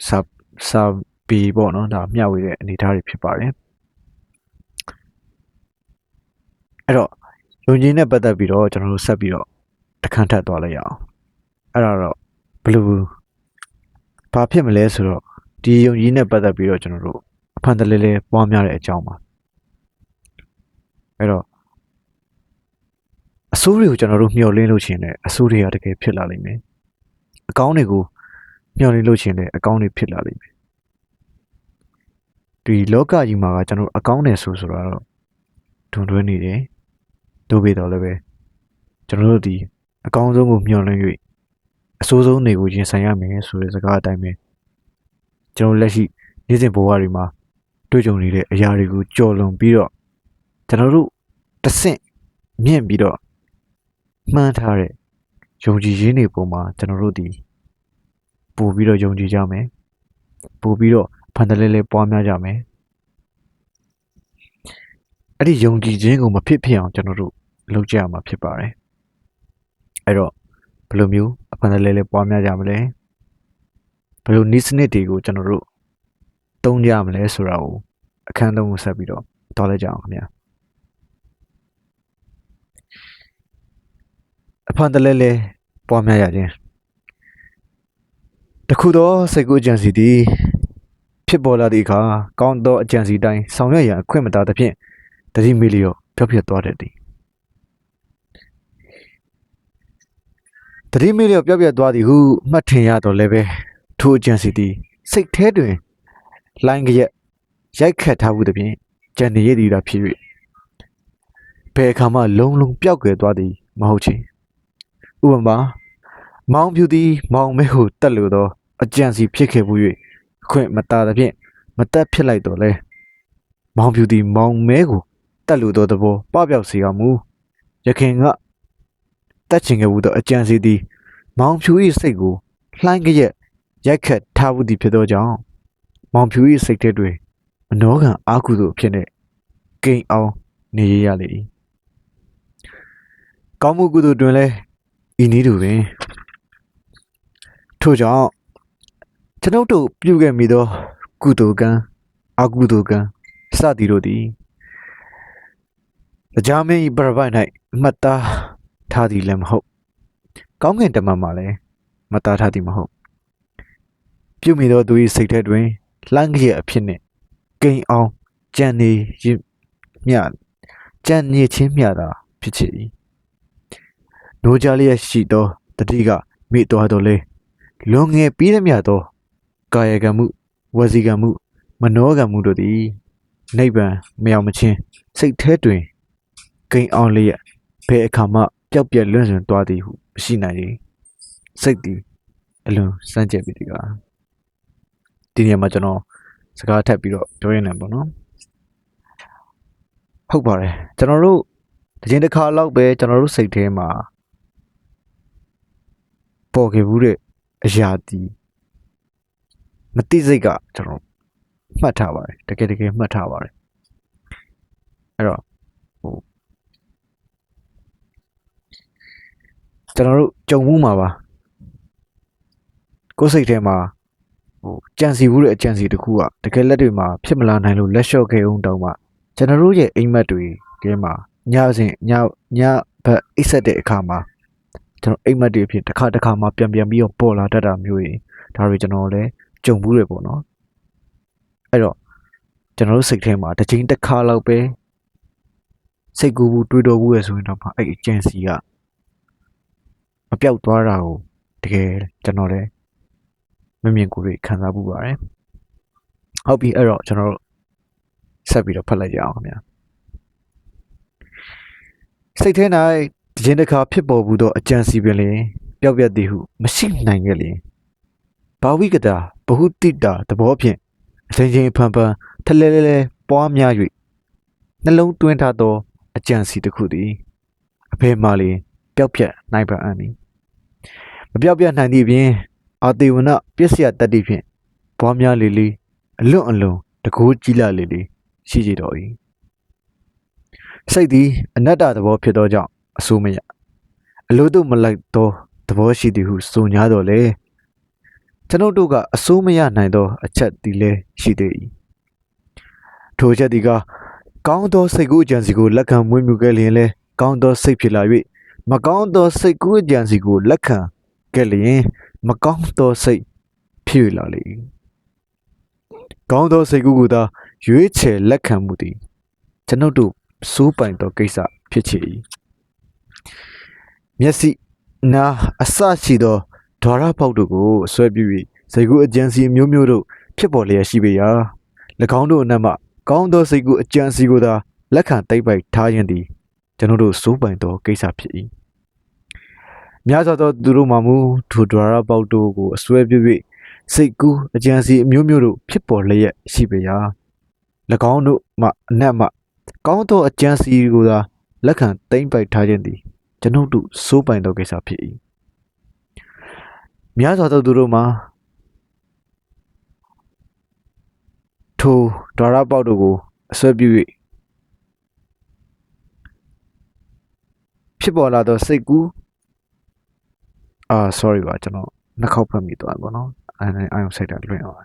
စာပေပေါ့နော်ဒါမျှဝေတဲ့အနေအထားတွေဖြစ်ပါတယ်အဲ့တော့ယုံကြည်နဲ့ပတ်သက်ပြီးတော့ကျွန်တော်တို့ဆက်ပြီးတော့တခန်းထပ်သွားလိုက်ရအောင်အဲ့ဒါတော့ဘယ်လိုဘာဖြစ်မလဲဆိုတော့ဒီယုံကြည်နဲ့ပတ်သက်ပြီးတော့ကျွန်တော်တို့အဖန်တလဲလဲပွားများတဲ့အကြောင်းပါအဲ့တော့အဆိုးတွေကိုကျွန်တော်တို့မျှော်လင့်လို့ရှိရင်လည်းအဆိုးတွေကတကယ်ဖြစ်လာလိမ့်မယ်အကောင်းတွေကိုမျှော်လင့်လို့ရှိရင်လည်းအကောင်းတွေဖြစ်လာလိမ့်မယ်ဒီလောကကြီးမှာကကျွန်တော်အကောင်းတယ်ဆိုတော့တွန်တွဲနေတယ်တို့ပေတော့လည်းပဲကျွန်တော်တို့ဒီအကောင်းဆုံးကိုမျှော်လင့်၍အဆိုးဆုံးတွေကိုရင်ဆိုင်ရမယ်ဆိုတဲ့စကားအတိုင်းပဲကျွန်တော်လက်ရှိနေ့စဉ်ဘဝတွေမှာတွေ့ကြုံနေတဲ့အရာတွေကိုကြော်လွန်ပြီးတော့ကျွန်တော်တို့တစ်ဆင့်မြင့်ပြီးတော့မှန်းထားတဲ့ယုံကြည်ခြင်းတွေပုံမှာကျွန်တော်တို့ဒီပို့ပြီးတော့ယုံကြည်ကြမယ်ပို့ပြီးတော့ဖန်တလဲလဲပွားများကြမယ်အဲ့ဒီယုံကြည်ခြင်းကိုမဖြစ်ဖြစ်အောင်ကျွန်တော်တို့လုပ်ကြရမှာဖြစ်ပါတယ်အဲ့တော့ဘယ်လိုမျိုးအဖန်တလဲလဲပွားများကြမလဲဘယ်လိုနည်းစနစ်တွေကိုကျွန်တော်တို့သုံးကြမလဲဆိုတာကိုအခန်းသုံးကိုဆက်ပြီးတော့တောင်းလိုက်ကြအောင်ခင်ဗျာအဖန်တလဲလဲပွားများရခြင်းတခုသောစိတ်ကူးအကြံစီသည်ဖြစ်ပေါ်လာသည့်အခါကောင်းသောအကြံစီတိုင်းဆောင်ရွက်ရန်အခွင့်မသာသဖြင့်တတိမေလျော့ပျောက်ပြတ်သွားတတ်သည်တတိမေလျော့ပျောက်ပြတ်သွားသည်ဟုမှတ်ထင်ရတော့လည်းပဲထိုအကြံစီသည်စိတ်ထဲတွင်လိုင်းကရက်ရိုက်ခတ်ထားမှုသဖြင့်ကြံနေရသည်သာဖြစ်၍ဘယ်အခါမှလုံးလုံးပျောက်ကွယ်သွားသည်မဟုတ်ချေဥပမာမောင်ဖြူသည်မောင်မဲဟုတက်လို့သောအကြံစီဖြစ်ခဲ့မှု၍အခွင့်မသာသဖြင့်မတက်ဖြစ်လိုက်တော့လဲမောင်ဖြူသည်မောင်မဲကိုတက်လို့သောသဘောပပျောက်စေရမူရခင်ကတက်ချင်ခဲ့မှုသောအကြံစီသည်မောင်ဖြူ၏စိတ်ကိုလှိုင်းကရက်ရိုက်ခတ်ထားမှုသည်ဖြစ်သောကြောင့်မောင်ဖြူ၏စိတ်ထဲတွင်မနောကံအာကုသို့ဖြစ်နေကိန်းအောင်နေရလေ၏ကောင်းမှုကုသိုလ်တွင်လည်းဤနည်းတူပင်ထို့ကြောင့်ကျွန်ုပ်တို့ပြုခဲ့မိသောကုသိုလ်ကံအကုသိုလ်ကံစသည်တို့သည်တရားမင်း၏ပရပိုက်၌မှတ်သားထားသည်လည်းမဟုတ်ကောင်းကင်တမန်မှလည်းမှတ်သားထားသည်မဟုတ်ပြုမိသောသူ၏စိတ်ထဲတွင်လှမ်းကြည့်အဖြစ်နှင့်ကိန်းအောင်ကြံနေမျှကြံနေချင်းမျှသာဖြစ်ချ၏နိုးကြလျက်ရှိသောတတိကမိတော်တော်လေလွန်ငယ်ပြီးသမျှသောကာယကံမှုဝစီကံမှုမနောကံမှုတို့သည်နိဗ္ဗာန်မရောက်မချင်းစိတ်ထဲတွင်ကိန်းအောင်လျက်ဘယ်အခါမှပျောက်ပြက်လွင့်ဆွန်သွားသည်ဟုမရှိနိုင်၏စိတ်သည်အလွန်စမ်းကြက်ပြီးဒီနေရာမှာကျွန်တော်စကားထပ်ပြီးတော့ပြောရနေပေါ့နော်ဟုတ်ပါတယ်ကျွန်တော်တို့တစ်ခါလောက်ပဲကျွန်တော်တို့စိတ်ထဲမှာပေါ်ခဲ့ဘူးတဲ့အရာဒီမတိစိတ်ကကျွန်တော်မှတ်ထားပါတယ်တကယ်မှတ်ထားပါတယ်အဲ့တော့ကျွန်တော်တို့ကြုံမှုမှာပါကိုယ်စိတ်ထဲမှာကြံစီဘူးတဲ့အကြံစီတစ်ခုကတကယ်လက်တွေမှာဖြစ်မလာနိုင်လို့လက်လျှော့ခဲ့အောင်တောင်းမှကျွန်တော်တို့ရဲ့အိမ်မက်တွေကမှာညဘက်အိပ်ဆက်တဲ့အခါမှာကျွန်တော်အိမ်မက်တွေအဖြစ်တစ်ခါမှပြန်ပြီးတော့ပေါ်လာတတ်တာမျိုးတွေဒါတွေကျွန်တော်လည်းကြုံဘူးတယ်ပေါ့နော်အဲ့တော့ကျွန်တော်တို့စိတ်ထဲမှာတစ်ခါလောက်ပဲစိတ်ကူးဘူးတွေးတော်ဘူးရဆိုရင်တော့အဲ့အကြံစီကမပြောက်သွားတာကိုတကယ်ကျွန်တော်လည်းမမြင်ကိုယ်ခံစားမှုပါတယ်ဟုတ်ပြီအဲ့တော့ကျွန်တော်တို့ဆက်ပြီးတော့ဖတ်လိုက်ကြအောင်ခင်ဗျာစိတ်ထဲ၌တစ်ခါဖြစ်ပေါ်မှုသောအကြံစီပင်လျင်ပျောက်ပြတ်သည်ဟုမရှိနိုင်ခဲ့လျင်ဘာဝိကတာဘဟုတိတာသဘောဖြင့်အချင်းဖန်ထလဲပွားများ၍နှလုံးသွင်းထားသောအကြံစီတစ်ခုသည်အဖေမှလျင်ပျောက်ပြတ်နိုင်ပါအံ့သည်မပျောက်ပြတ်နိုင်သည့်ပြင်အာတေဝနပစ္စယတတ္တိဖြင့်ပွားများလေအလွန်တကိုးကြီးလာလေရှိကြတော်၏စိတ်သည်အနတ္တသဘောဖြစ်သောကြောင့်အဆိုးမရအလိုတို့မလိုက်သောသဘောရှိသည်ဟုဆိုညာတော်လေ ကျွန်ုပ်တို့ကအစိုးမရနိုင်သောအချက်ဒီလဲရှိသေး၏ထိုချက်ဒီကကောင်းသောစိတ်ကူးအကြံစီကိုလက်ခံမွေးမြူခဲ့လျင်လဲကောင်းသောစိတ်ဖြစ်လာ၍မကောင်းသောစိတ်ကူးအကြံစီကိုလက်ခံခဲ့လျင်မကောင်းသောစိတ်ဖြစ်လာလေကောင်းသောစိတ်ကူးကိုသာရွေးချယ်လက်ခံမှုသည်ကျွန်ုပ်တို့စိုးပိုင်သောကိစ္စဖြစ်ချေ၏မျက်စိနားအစရှိသောဓာရပေါက်တို့ကိုဆွဲပြု၍စိတ်ကူးအကြံစီမျိုးမျိုးတို့ဖြစ်ပေါ်လျက်ရှိပေရာ၎င်းတို့အနက်မှကောင်းသောစိတ်ကူးအကြံစီကိုသာလက်ခံသိမ့်ပိုက်ထားခြင်းသည်ကျွန်ုပ်တို့စိုးပိုင်သောကိစ္စဖြစ်၏များစွာသောသူတို့မှမူထိုဓာရပေါက်တို့ကိုအဆွဲပြု၍စိတ်ကူးအကြံစီအမျိုးမျိုးတို့ဖြစ်ပေါ်လျက်ရှိပေရာ၎င်းတို့မှအနက်မှကောင်းသောအကြံစီကိုသာလက်ခံသိမ့်ပိုက်ထားခြင်းသည်ကျွန်ုပ်တို့စိုးပိုင်သောကိစ္စဖြစ်၏များစွာသောသူတို့မှာထိုဓာရပေါက်တို့ကိုအဆွဲပြု၍ဖြစ်ပေါ်လာသောစိတ်ကူးsorry ပါကျွန်တော်နှာခေါက်ဖက်မိသွားပါတော့အာရုံစိုက်တာလွင့်အောင်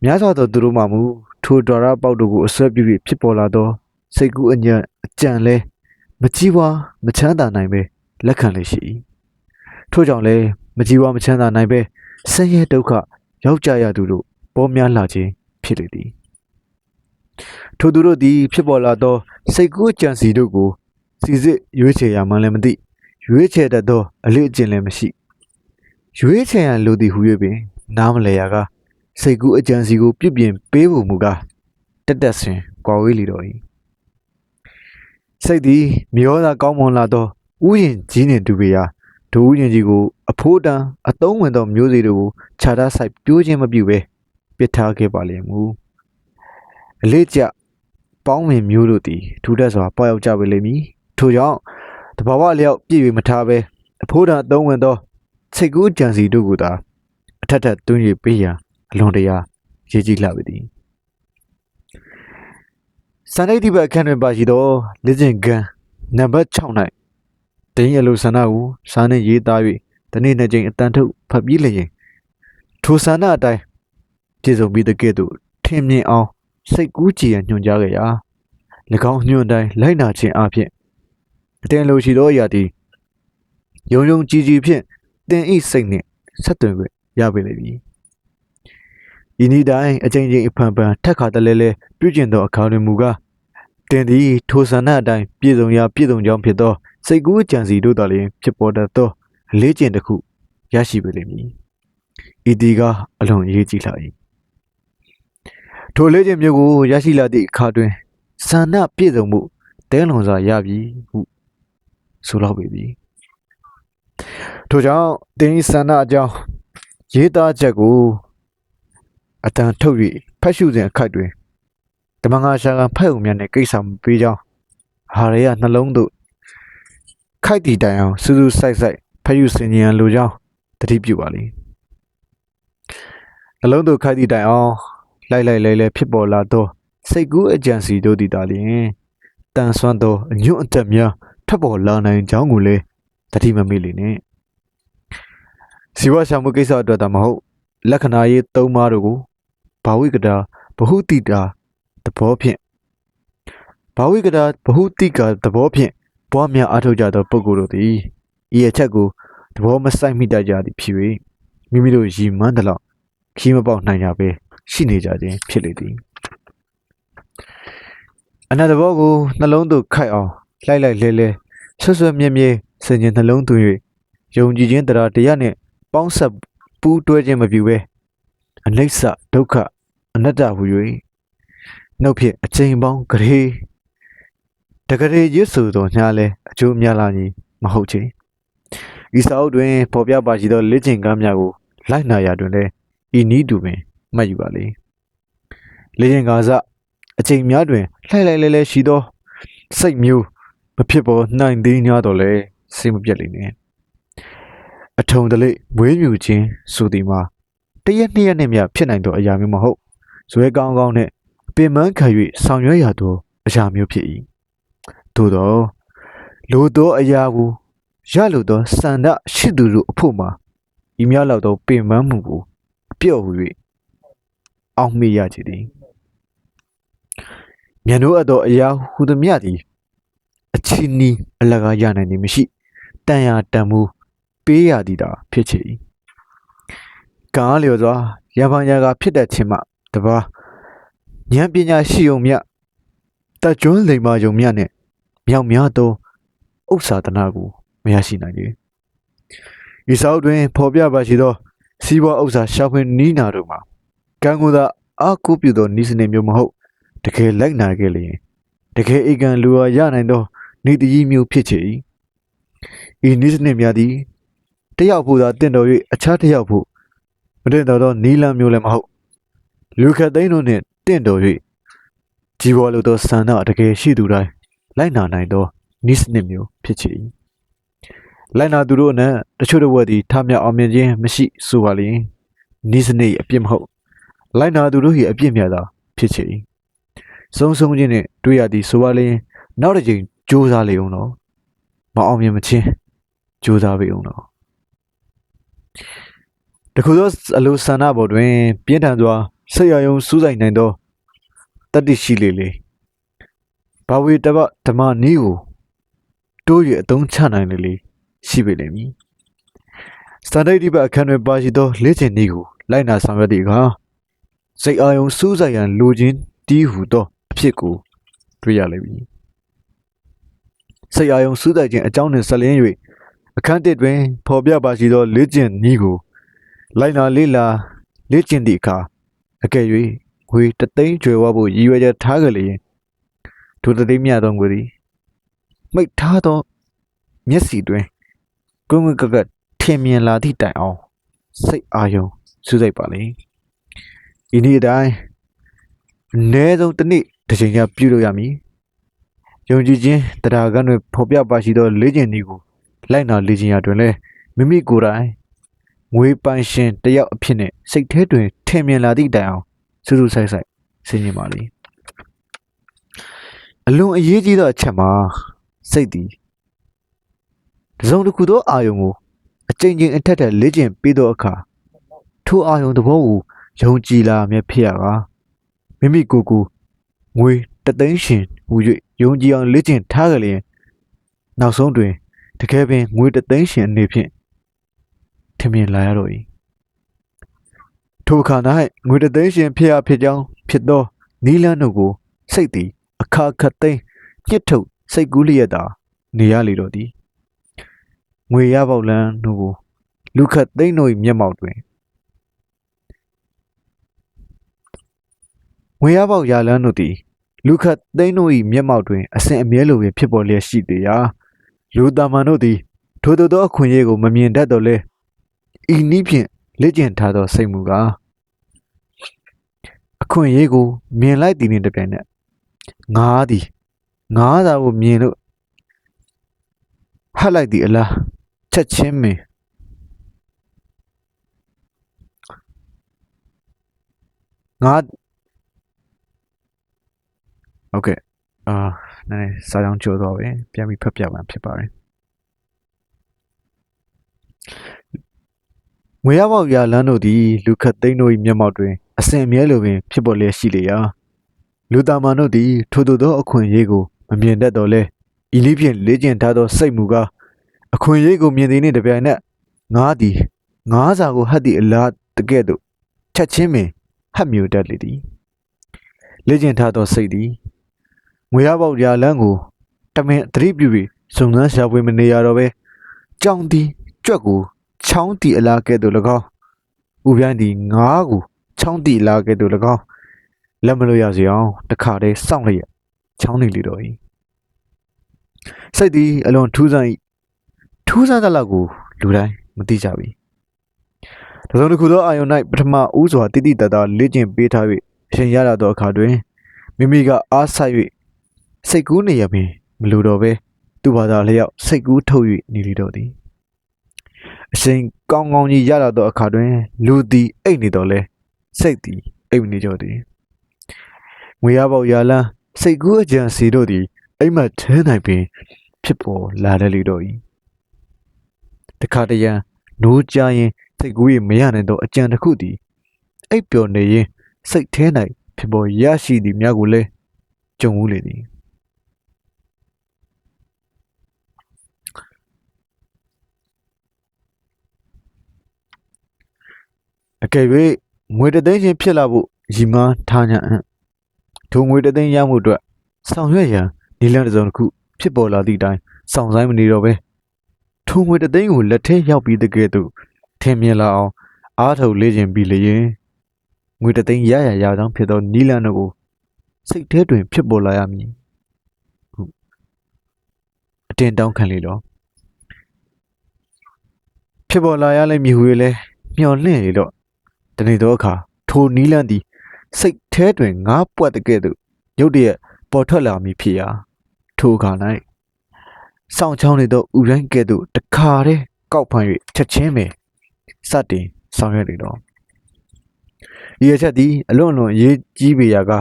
များစွာသောသူတို့မှမူထိုဓာရပေါက်တို့ကိုအဆွဲပြု၍ဖြစ်ပေါ်လာသောစိတ်ကူးအကြံလဲမကြီးပွားမချမ်းသာနိုင်ပဲလက်ခံလေရှိ၏ထို့ကြောင့်လဲမကြီးပွားမချမ်းသာနိုင်ပဲဆင်းရဲဒုက္ခရောက်ကြရသူတို့ပေါ်များလာခြင်းဖြစ်လေသည်ထိုသူတို့သည်ဖြစ်ပေါ်လာသောစိတ်ကူးကြံစီတို့ကိုစီစစ်ရွေးချယ်ရမှလည်းမသိရွေးချယ်တတ်သောအလေ့အကျင့်လည်းမရှိရွေးချယ်ရန်လိုသည်ဟူ၍ပင်နားမလဲရကစိတ်ကူးအကြံစီကိုပြုပြင်ပေးဖို့မူကားတက်ဆင်ကွာဝေးလီတော်၏စိတ်သည်မျောသာကောင်းမွန်လာသောဥယျာဉ်ကြီးနှင့်တူပေရာဒိုဥယျာဉ်ကြီးကိုအဖိုးတန်အသုံးဝင်သောမျိုးစေ့တို့ကိုခြားထားဆိုင်ပြိုးခြင်းမပြုဘဲပစ်ထားခဲ့ပါလိမ့်မူအလေးကျပေါင်းဝင်မျိုးတို့သည်ထူထပ်စွာပေါရောက်ကြပေလိမ့်မည်ထို့ကြောင့်တဘာဝအလျောက်ပြည့်၍မထားဘဲအဖိုးတန်အသုံးဝင်သောစိတ်ကူးကြံစီတို့ကိုသာအထက်ထက်တွင်း၍ပေးရန်အလွန်တရာရေးကြီးလှပေသည်စန္ဒိတိဘအခန်းတွင်ပါရှိသောလက်ကျင်ကန်နံပါတ်6၌ဒိန်းအလိုဆန္ဒကိုစာနှင့်ရေးသား၍တနေ့နှစ်ကြိမ်အတန်ထုတ်ဖတ်ပြီးလျင်ထိုဆန္ဒအတိုင်းပြည့်စုံပြီးတဲ့ကဲ့သို့ထင်မြင်အောင်စိတ်ကူးကြည်ရန်ညွှန်ကြားခဲ့ရာ၎င်းညွှန်တိုင်းလိုက်နာခြင်းအပြင်အတင်လိုရှိသောအရာသည်ယုံကြည်ဖြင့်တင်ဤစိတ်နှင့်ဆက်သွယ်ခွင့်ရပေလိမ့်မည်ဤနည်းတိုင်းအချိန်ချင်းအဖန်ဖန်ထက်ခါတလဲလဲပြုကျင်သောအခါတွင်မူကားတင်သည်ထိုဆန္ဒအတိုင်းပြည့်စုံကြောင်းဖြစ်သောစိတ်ကူးကြံစီတို့သာလျှင်ဖြစ်ပေါ်တတ်သောလေ့ကျင့်တစ်ခုရရှိပေလိမ့်မည်ဤဒီကအလွန်အရေးကြီးလာ၏ထိုလေ့ကျင့်မျိုးကိုရရှိလာသည့်အခါတွင်ဆန္ဒပြည့်စုံမှုတဲလွန်စွာရပြီဟုဆိုလောက်ပေပြီထို့ကြောင့်တင်ဆန္ဒအကြောင်းရေးသားချက်ကိုအတန်ထုတ်၍ဖတ်ရှုစဉ်အခါတွင်ဓမ္မငါရှာကဖတ်ုံများနဲ့ကိစ္စမပေးကြောင်းဟာရရနှလုံးသို့ခိုက်တီတိုင်အောင်စူးစူးဆိုင်ဖတ်ယူစင်ကြံလိုကြောင်းတတိပြုပါလိမ့်နှလုံးသို့ခိုက်တီတိုင်အောင်လိုက်လဲဖြစ်ပေါ်လာသောစိတ်ကူးအကြံစီတို့သည်သာလျှင်တန်ဆွမ်းသောအညွန့်အတက်များထွက်ပေါ်လာနိုင်ကြောင်းကိုလည်းတတိမမေ့လေနဲ့ဇီဝရှာမှုကိစ္စအတွက်သာမဟုတ်လက္ခဏာရေးသုံးပါးတို့ကိုဘာဝိကတာဘဟုတိတာသဘောဖြင့်ဘာဝိကတာဘဟုတိကသဘောဖြင့်ပွားများအားထုတ်ကြသောပုဂ္ဂိုလ်တို့သည်ဤအချက်ကိုသဘောမဆိုင်မိတတ်ကြသည်ဖြစ်၍မိမိတို့ရည်မှန်းသလောက်ခီးမပေါက်နိုင်ကြပဲရှိနေကြခြင်းဖြစ်လေသည်အနာသဘောကိုနှလုံးသို့ခိုက်အောင်လိုက်လဲဆွမြဲစင်ခြင်းနှလုံးသွင်း၍ယုံကြည်ခြင်းတရားနှင့်ပေါင်းဆက်ပူးတွဲခြင်းမပြုဘဲအနိစ္စဒုက္ခအနတ္တဟူ၍နှုတ်ဖြင့်အချိန်ပေါင်းတကရေရစ်ဆိုသောညာလဲအကျိုးများလာမည်မဟုတ်ချေဤစာအုပ်တွင်ပေါ်ပြပါရှိသောလေ့ကျင့်ခန်းများကိုလိုက်နာရာတွင်လည်းဤနည်းတူပင်မှတ်ယူပါလေလေ့ကျင့်ခန်းအချိန်များတွင်လိုက်လဲရှိသောစိတ်မျိုးမဖြစ်ပေါ်နိုင်သေး냐တော့လဲစိတ်မပြတ်လိမ့်နဲ့အထုံတလေမွေးမြူခြင်းဆိုသည်မှာတရက်နှစ်ရက်နဲ့မြဖြစ်နိုင်သောအရာမျိုးမဟုတ်ဇွဲကောင်းနဲ့ပင်မခံ၍ဆောင်ရွက်ရသောအရာမျိုးဖြစ်၏သို့သောလိုသောအရာကို ရလိုသောစန္ဒရှိသူတို့အဖို့မှာဤများလောက်သောပင်ပန်းမှုကိုအပြော့ဟူ၍အောက်မေ့ရကြသည်မြန်တို့အပ်သောအရာဟူသည်မြသည်အချီနီးအလကားရနိုင်သည်မရှိတန်ရာတန်မှုပေးရသည်သာဖြစ်ချေ၏ကားလျော်စွာရံပန်ရာကဖြစ်တတ်ခြင်းမှတပါးဉာဏ်ပညာရှိုံမြတတ်ကျွန်းလိမ္မာယုံမြနှင့်မြောက်များသောဥစ္စာတနာကိုမရရှိနိုင်ကြ။ဤစာအုပ်တွင်ဖော်ပြပါရှိသောစီးပွားဥစ္စာရှာဖွေနီးနာတို့မှာကံကိုယ်သာအားကိုးပြုသောဤစနစ်မျိုးမဟုတ်တကယ်လိုက်နာခဲ့လျင်တကယ်ဧကံလူအားရနိုင်သောဤတည်မျိုးဖြစ်ချေ၏။ဤဤစနစ်များသည်တယောက်ဖို့သာတင့်တော်၍အခြားတယောက်ဖို့မတင့်တော်သောနီလန်းမျိုးလည်းမဟုတ်လူခတ်သိန်းတို့နှင့်တင့်တော်၍ကြီးပွားလိုသောဆန္ဒတကယ်ရှိသူတိုင်းလိုက်နာနိုင်သောဤစနစ်မျိုးဖြစ်ချေ၏လိုက်နာသူတို့နဲ့တချို့တစ်ဝက်သည်ထမြောက်အောင်မြင်ခြင်းမရှိဆိုပါလျင်ဤစနစ်အပြစ်မဟုတ်လိုက်နာသူတို့၏အပြစ်များသာဖြစ်ချေ၏စုံချင်းနှင့်တွေ့ရသည်ဆိုပါလျင်နောက်တစ်ချိန်ကြိုးစားလေအောင်တော့မအောင်မြင်မချင်းကြိုးစားပေအောင်တော့တခုသောအလိုဆန္ဒပေါ်တွင်ပြင်းထန်စွာဆက်ရယုံစူးစိုက်နိုင်သောတတိရှိလေဘာဝေတပဓမ္မနီးကိုတိုး၍အသုံးချနိုင်လေရှိပေလိမ့်မည်စတန်ဒိတ်ဒီဘအခန်းတွင်ပါရှိသောလေ့ကျင့်နည်းကိုလိုက်နာဆောင်ရွက်သည့်အခါစိတ်အာရုံစူးစိုက်ရန်လိုခြင်းတီးဟူသောအဖြစ်ကိုတွေ့ရလိမ့်မည်စိတ်အာရုံစူးစိုက်ခြင်းအကြောင်းနှင့်ဆက်လျင်း၍အခန်းတစ်တွင်ဖော်ပြပါရှိသောလေ့ကျင့်နည်းကိုလိုက်နာလေ့လာလေ့ကျင့်သည့်အခါအကယ်၍ငွေတသိန်းကျွယ်ဝဖို့ရည်ရွယ်ချက်ထားကြလျင်ထိုတသိန်းမြတ်သောငွေသည်မိတ်ထားသောမျက်စီတွင်ကွန်းကွန်းကကထင်မြင်လာသည့်တိုင်အောင်စိတ်အာရုံစူးစိုက်ပါလေဤနည်းအတိုင်းအနည်းဆုံးတစ်နေ့တစ်ချိန်ကပြုလုပ်ရမည်ယုံကြည်ခြင်းတရားကံတွင်ဖော်ပြပါရှိသောလေ့ကျင့်နည်းကိုလိုက်နာလေ့ကျင့်ရတွင်လည်းမိမိကိုယ်တိုင်ငွေပိုင်ရှင်တယောက်အဖြစ်နဲ့စိတ်ထဲတွင်ထင်မြင်လာသည့်တိုင်အောင်စူးစူးဆိုင်ဆိုင်စဉ်းကျင်ပါလေအလွန်အရေးကြီးသောအချက်မှာစိတ်သည်တစ်စုံတစ်ခုသောအာယုံကိုအကြိမ်ကြိမ်အထက်ထက်လေ့ကျင့်ပြီးသောအခါထိုအာယုံသဘောကိုယုံကြည်လာမြဲဖြစ်ရပါမိမိကိုယ်ကိုငွေတသိန်းရှင်ဟူ၍ယုံကြည်အောင်လေ့ကျင့်ထားကြလျင်နောက်ဆုံးတွင်တကယ်ပင်ငွေတသိန်းရှင်အနေဖြင့်ထင်မြင်လာရတော့၏ထိုအခါ၌ငွေတသိန်းရှင်ဖြစ်ရဖြစ်ကြောင်းဖြစ်သောနီလန်းတို့ကိုစိတ်သည်အခါခတ်သိမ်းညှစ်ထုတ်စိတ်ကူးလျက်သာနေရလေတော့သည်ငွေရပေါက်လန်းတို့ကိုလူခတ်သိမ်းတို့၏မျက်မှောက်တွင်ငွေရပေါက်ရလန်းတို့သည်လူခတ်သိမ်းတို့၏မျက်မှောက်တွင်အစဉ်အမြဲလိုပင်ဖြစ်ပေါ်လျက်ရှိသေးရာလူတာမန်တို့သည်ထိုသို့သောအခွင့်အရေးကိုမမြင်တတ်တော့လဲဤနည်းဖြင့်လေ့ကျင့်ထားသောစိတ်မူကားအခွင့်အရေးကိုမြင်လိုက်သည်နှင့်တပြိုင်နက်ငါသည်ငါသာကိုမြင်လို့ဟတ်လိုက်သည်အလားချက်ချင်းပင်ငါโอเคနည်းစာကြောင်းကျော်သွားပြီပြန်ပြီးဖတ်ပြမှဖြစ်ပါတယ်ငွေရပေါက်ရလန်းတို့သည်လူခတ်သိန်းတို့၏မျက်မှောက်တွင်အစဉ်အမြဲလိုပင်ဖြစ်ပေါ်လျက်ရှိလေရာလူတာမန်တို့သည်ထိုသို့သောအခွင့်အရေးကိုမမြင်တတ်တော့လဲဤနည်းဖြင့်လေ့ကျင့်ထားသောစိတ်မူကားအခွင့်အရေးကိုမြင်သည်နှင့်တပြိုင်နက်ငါသည်ငါးစာကိုဟတ်သည့်အလားတကဲ့သို့ချက်ချင်းပင်ဟတ်မြူတတ်လေသည်လေ့ကျင့်ထားသောစိတ်သည်ငွေရပေါက်ရလန်းကိုတမင်သတိပြုပြီးစုံစမ်းရှာဖွေမနေရတော့ပဲကြောင်သည်ကြွက်ကိုချောင်းတီအလားကဲ့သို့၎င်းဥပြိုင်းသည်ငါးကိုချောင်းတီအလားကဲ့သို့၎င်းလက်မလို့ရစေအောင်တခါတည်းစောင့်လျက်ချောင်းနေလေတော့၏စိတ်သည်အလွန်ထူးဆန်း၏ထူးဆန်းသလောက်ကိုလူတိုင်းမသိကြပြီတစုံတစ်ခုသောအာယုန်၌ပထမဦးစွာတိတိတတ်တာလေ့ကျင့်ပေးထား၍အရှင်ရလာသောအခါတွင်မိမိကအားဆိုင်၍စိတ်ကူးနေရပင်မလိုတော့ပဲသူ့ဘာသာလျောက်စိတ်ကူးထုတ်၍နေလေတော့သည်အရှင်ကောင်းကောင်းကြီးရလာသောအခါတွင်လူသည်အိတ်နေတော့လဲစိတ်သည်အိတ်မနေကြသည်ငွေရပေါက်ရလန်းစိတ်ကူးအကြံစီတို့သည်အိမ်မက်ထဲ၌ပင်ဖြစ်ပေါ်လာတယ်လေတော့၏ တခါတရံနိုးကြရင်စိတ်ကူးရမရနိုင်သောအကြံတစ်ခုသည်အိပ်ပျော်နေရင်စိတ်ထဲ၌ဖြစ်ပေါ်ရရှိသည်များကိုလည်းကြုံဦးလေသည်အကယ်၍ငွေတသိန်းချင်းဖြစ်လာဖို့ရည်မှန်းထားကြအံ့ထိုငွေတသိန်းရမှုအတွက်ဆောင်ရွက်ရန်နည်းလမ်းတစ်စုံတစ်ခုဖြစ်ပေါ်လာသည့်အတိုင်းစောင့်ဆိုင်မနေတော့ပဲထိုငွေတသိန်းကိုလက်ထဲရောက်ပြီးတကယ်သို့ထင်မြင်လာအောင်အားထုတ်လေ့ကျင့်ပြီးလျင်ငွေတသိန်းရကြောင်းဖြစ်သောနည်းလမ်းတို့ကိုစိတ်ထဲတွင်ဖြစ်ပေါ်လာရမည်ဟုအတင်တောင်းခံလေတော့ဖြစ်ပေါ်လာရလိမ့်မည်ဟုလည်းမျှော်လင့်လေတော့တနေ့သောအခါထိုနီးလန်းသည်စိတ်ထဲတွင်ငါးပွက်တကဲ့သို့ရုတ်တရက်ပေါ်ထွက်လာမည်ဖြစ်ရာထိုအခါ၌စောင့်ချောင်းနေသောဥရိုင်းကဲ့သို့တခါတည်းကောက်ဖမ်း၍ချက်ချင်းပဲစတင်ဆောင်ရွက်လေတော့ဒီအချက်သည်အလွန်ရေးကြီးပေရာက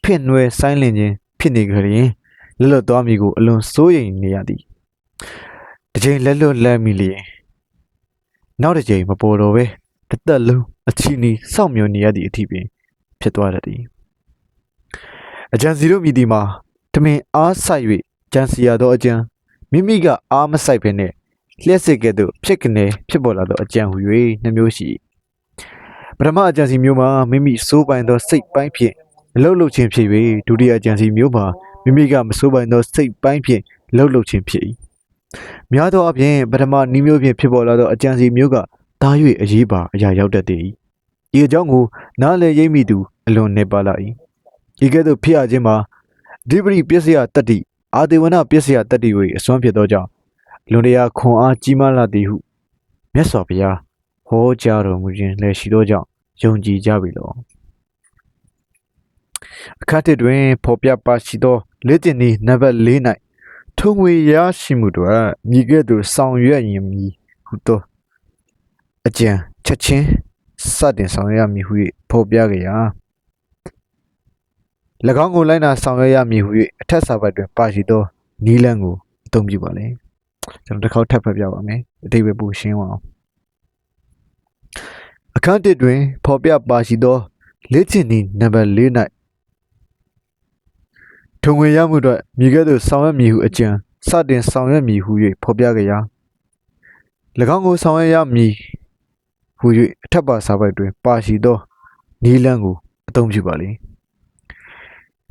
ဖြစ်နွယ်ဆိုင်းလင်ခြင်းဖြစ်နေကြရင်လက်လွတ်သွားမည်ကိုအလွန်စိုးရိမ်နေရသည်တစ်ချိန်လက်လွတ်လဲမိလျင်နောက်တစ်ချိန်မပေါ်တော့ပဲတစ်သက်လုံးအချီနီစောင့်မျှော်နေရသည့်အထိပင်ဖြစ်သွားတတ်သည်အကြံစီတို့မြည်သည်မှာတမင်အားဆိုင်၍ကြံစီရသောအကြံမိမိကအားမဆိုင်ဘဲနဲ့လျှက်စစ်ကဲ့သို့ဖြစ်ကနေဖြစ်ပေါ်လာသောအကြံဟူ၍နှမျိုးရှိပထမအကြံစီမျိုးမှာမိမိစိုးပိုင်သောစိတ်ပိုင်းဖြင့်လှုပ်လှုပ်ခြင်းဖြစ်၍ဒုတိယအကြံစီမျိုးမှာမိမိကမစိုးပိုင်သောစိတ်ပိုင်းဖြင့်လှုပ်လှုပ်ခြင်းဖြစ်၏များသောအားဖြင့်ပထမနည်းမျိုးဖြင့်ဖြစ်ပေါ်လာသောအကြံစီမျိုးကတား၍အရေးပါအရာရောက်တတ်သည်ဤအကြောင်းကိုနားလည်ရိပ်မိသူအလွန်နေပါလာ၏ဤကဲ့သို့ဖြစ်ရခြင်းမှာဒီပရိပစ္စယတတ္တိအာဒေဝနပစ္စယတတ္တိ၏အစွမ်းဖြစ်သောကြောင့်လွန်တရားခွန်အားကြီးမားလာသည်ဟုမြတ်စွာဘုရားဟောကြားတော်မူခြင်းလည်းရှိသောကြောင့်ယုံကြည်ကြပြီလောအခါတစ်တွင်ဖော်ပြပါရှိသောလေ့ကျင့်နည်းနံပါတ်၄၌ထုံငွေရရှိမှုတို့မြည်ကဲ့သို့ဆောင်ရွက်ရင်မည်ဟုသောအကြံချက်ချင်းစတင်ဆောင်ရွက်ရမည်ဟု၍ဖော်ပြကြရာ၎င်းကိုလိုက်နာဆောင်ရွက်ရမည်ဟု၍အထက်စာပိုက်တွင်ပါရှိသောနီးလန်းကိုအသုံးပြုပါလေကျွန်တော်တစ်ခေါက်ထပ်ဖတ်ပြပါမယ်အတိတ်ပဲပို့ရှင်းအောင်အခန်းတစ်တွင်ဖော်ပြပါရှိသောလေ့ကျင့်နည်းနံပါတ်၄၌ထုံငွေရမှုအတွက်မြည်ကဲ့သို့ဆောင်ရွက်မည်ဟုအကြံစတင်ဆောင်ရွက်မည်ဟု၍ဖော်ပြကြရာ၎င်းကိုဆောင်ရွက်ရမည်ဟု၍အထက်ပါစာပိုက်တွင်ပါရှိသောနီးလန်းကိုအသုံးပြုပါလေ